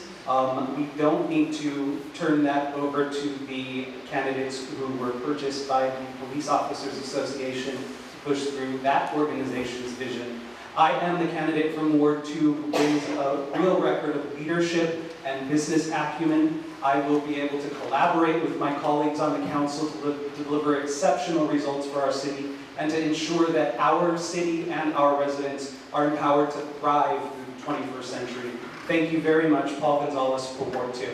We don't need to turn that over to the candidates who were purchased by the Police Officers Association to push through that organization's vision. I am the candidate from Ward 2 who brings a real record of leadership and business acumen. I will be able to collaborate with my colleagues on the council to deliver exceptional results for our city and to ensure that our city and our residents are empowered to thrive through the 21st century. Thank you very much, Paul Gonzalez for Ward 2.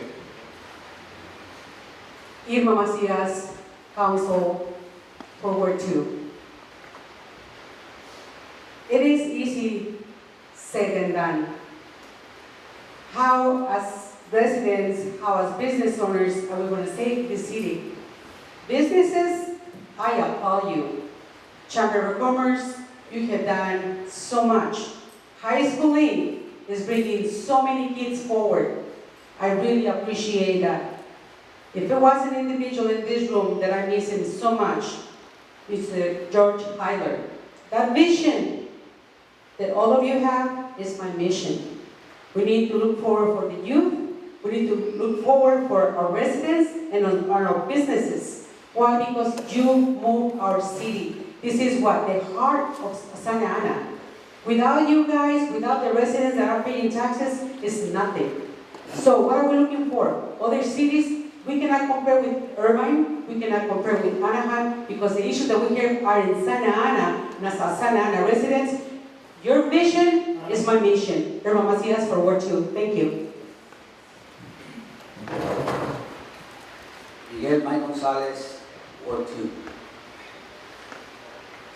Irma Macias, Council for Ward 2. It is easy said than done. How as residents, how as business owners are we going to save the city? Businesses, I applaud you. Chamber of Commerce, you have done so much. High schooling is bringing so many kids forward. I really appreciate that. If it was an individual in this room that I'm missing so much, it's George Hyler. That vision that all of you have is my mission. We need to look forward for the youth. We need to look forward for our residents and our businesses. Why? Because you move our city. This is what the heart of Santa Ana. Without you guys, without the residents that are paying taxes, it's nothing. So what are we looking for? Other cities, we cannot compare with Irvine, we cannot compare with Anaheim, because the issues that we hear are in Santa Ana, and as a Santa Ana residents, your vision is my mission. Irma Macias for Ward 2. Thank you. Miguel Mike Gonzalez, Ward 2.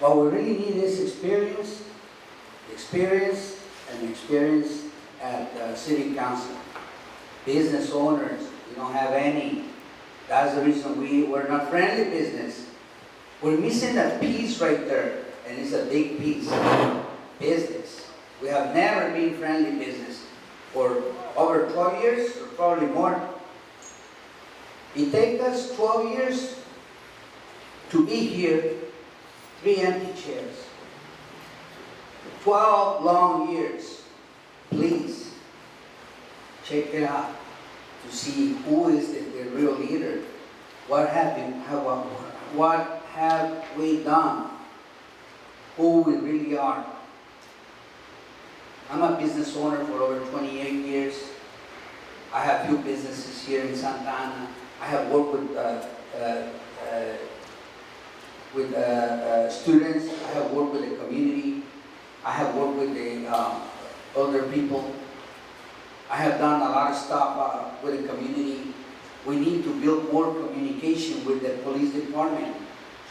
What we really need is experience at city council. Business owners, we don't have any. That's the reason we're not friendly business. We're missing that piece right there, and it's a big piece. Business. We have never been friendly business for over 12 years, or probably more. It takes us 12 years to be here, 3 empty chairs. 12 long years. Please, check it out to see who is the real leader. What have we done? Who we really are. I'm a business owner for over 28 years. I have few businesses here in Santa Ana. I have worked with students. I have worked with the community. I have worked with the older people. I have done a lot of stuff with the community. We need to build more communication with the police department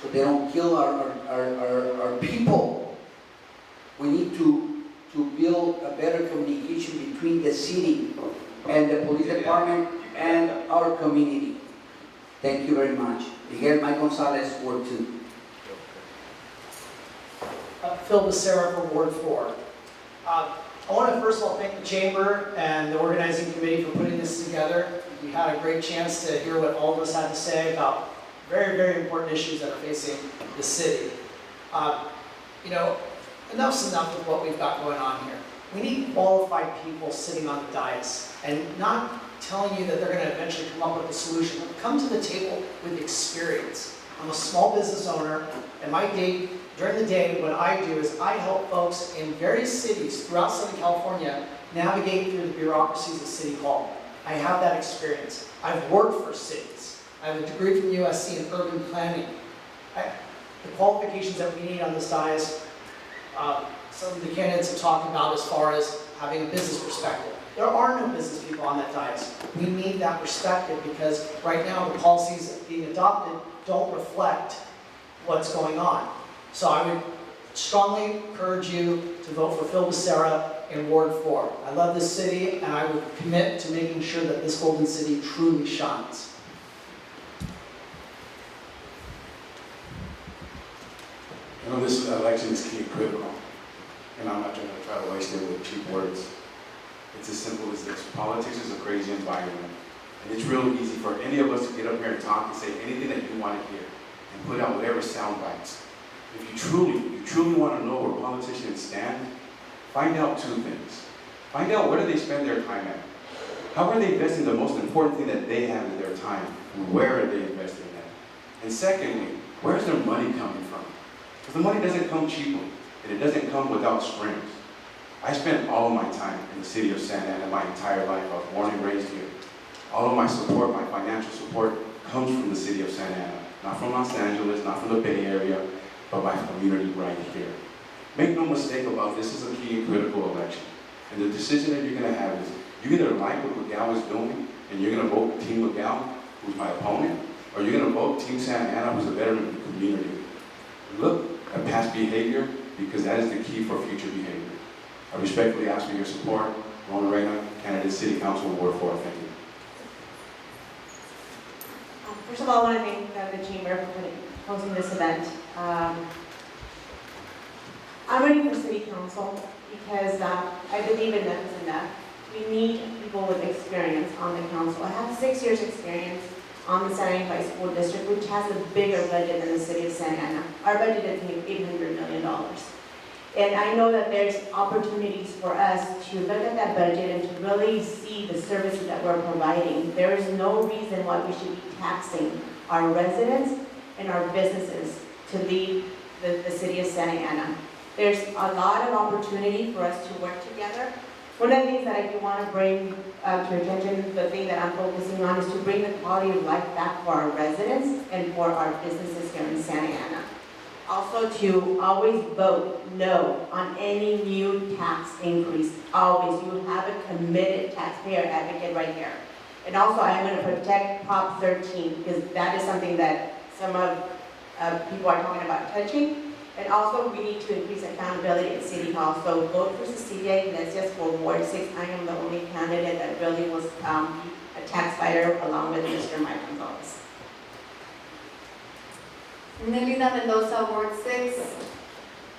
so they don't kill our people. We need to build a better communication between the city and the police department and our community. Thank you very much. Miguel Mike Gonzalez, Ward 2. Phil Becerra for Ward 4. I want to first of all thank the Chamber and the organizing committee for putting this together. We had a great chance to hear what all of us had to say about very, very important issues that are facing the city. You know, enough's enough with what we've got going on here. We need qualified people sitting on the dais and not telling you that they're going to eventually come up with a solution. Come to the table with experience. I'm a small business owner, and during the day, what I do is I help folks in various cities throughout Southern California navigate through the bureaucracies of City Hall. I have that experience. I've worked for cities. I have a degree from USC in urban planning. The qualifications that we need on this dais, some of the candidates have talked about as far as having a business perspective. There are no business people on that dais. We need that perspective because right now the policies being adopted don't reflect what's going on. So I would strongly encourage you to vote for Phil Becerra in Ward 4. I love this city and I would commit to making sure that this Golden City truly shines. You know, this election is key critical, and I'm not going to try to waste it with cheap words. It's as simple as this. Politics is a crazy environment, and it's real easy for any of us to get up here and talk and say anything that you want to hear, and put out whatever sound bites. If you truly want to know where politicians stand, find out two things. Find out where do they spend their time at. How are they investing the most important thing that they have in their time, and where are they investing that? And secondly, where's their money coming from? Because the money doesn't come cheaply, and it doesn't come without strings. I spent all of my time in the city of Santa Ana my entire life. I was born and raised here. All of my support, my financial support, comes from the city of Santa Ana. Not from Los Angeles, not from the Bay Area, but my community right here. Make no mistake about this is a key and critical election. And the decision that you're going to have is, you either like what McGowan is doing, and you're going to vote Team McGowan, who's my opponent, or you're going to vote Team Santa Ana, who's a veteran of the community. Look at past behavior, because that is the key for future behavior. I respectfully ask for your support. Rona Reyna, candidate City Council, Ward 4. Thank you. First of all, I want to thank the Chamber for hosting this event. I'm running for City Council because I believe enough is enough. We need people with experience on the council. I have 6 years experience on the Santa Ana High School District, which has a bigger budget than the city of Santa Ana. Our budget is $800 million. And I know that there's opportunities for us to look at that budget and to really see the services that we're providing. There is no reason why we should be taxing our residents and our businesses to leave the city of Santa Ana. There's a lot of opportunity for us to work together. One of the things that I do want to bring to attention, the thing that I'm focusing on, is to bring the quality of life back for our residents and for our businesses here in Santa Ana. Also to always vote no on any new tax increase. Always. You have a committed taxpayer advocate right here. And also I am going to protect Prop 13 because that is something that some of people are talking about touching. And also we need to increase accountability at City Hall. So vote for Cecilia Iglesias for Ward 6. I am the only candidate that really was a tax fighter along with Mr. Mike Gonzalez. Nelida Mendoza, Ward 6.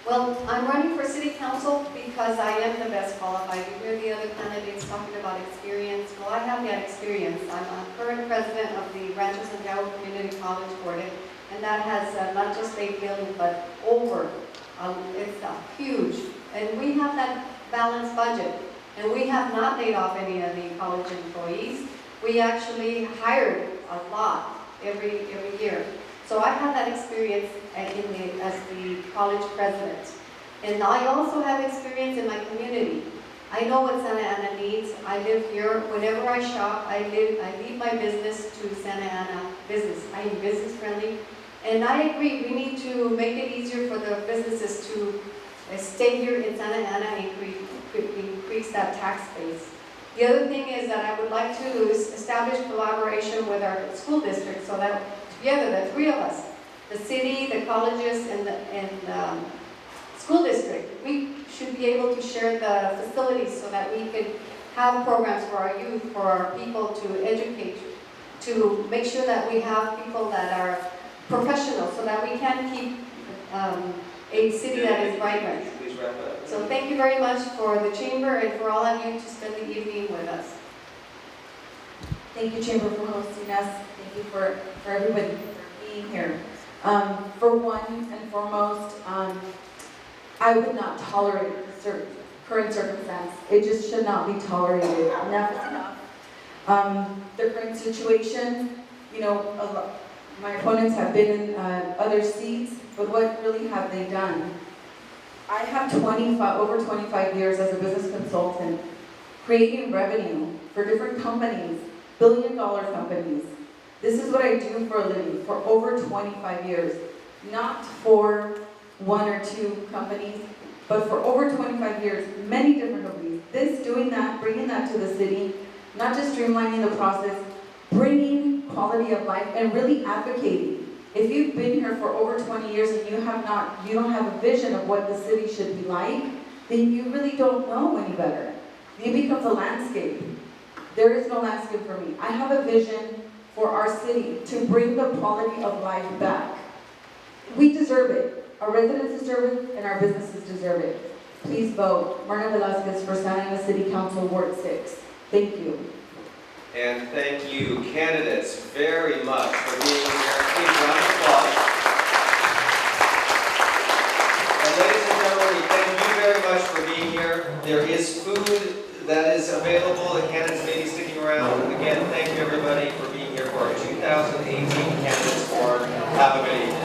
Well, I'm running for City Council because I am the best qualified. You hear the other candidates talking about experience. Well, I have that experience. I'm a current president of the Rancho Santiago Community College Board, and that has not just a building, but over. It's huge. And we have that balanced budget. And we have not laid off any of the college employees. We actually hired a lot every year. So I have that experience as the college president. And I also have experience in my community. I know what Santa Ana needs. I live here. Whenever I shop, I leave my business to Santa Ana business. I am business friendly. And I agree, we need to make it easier for the businesses to stay here in Santa Ana and increase that tax base. The other thing is that I would like to establish collaboration with our school district so that together, the three of us, the city, the colleges, and the school district, we should be able to share the facilities so that we could have programs for our youth, for our people to educate, to make sure that we have people that are professional so that we can keep a city that is vibrant. Please wrap up. So thank you very much for the chamber and for all of you to spend the evening with us. Thank you, Chamber, for hosting us. Thank you for everybody for being here. For one and foremost, I would not tolerate the current circumstance. It just should not be tolerated. Enough is enough. The current situation, you know, my opponents have been in other seats, but what really have they done? I have over 25 years as a business consultant, creating revenue for different companies, billion-dollar companies. This is what I do for a living for over 25 years, not for one or two companies, but for over 25 years, many different companies. Doing that, bringing that to the city, not just streamlining the process, bringing quality of life and really advocating. If you've been here for over 20 years and you don't have a vision of what the city should be like, then you really don't know any better. It becomes a landscape. There is no landscape for me. I have a vision for our city to bring the quality of life back. We deserve it. Our residents deserve it and our businesses deserve it. Please vote Myrna Velasquez for Santa Ana City Council Ward 6. Thank you. And thank you, candidates, very much for being here. Please round of applause. And ladies and gentlemen, we thank you very much for being here. There is food that is available. The candidates may be sticking around. Again, thank you everybody for being here for our 2018 Candidates Forum. Have a good evening.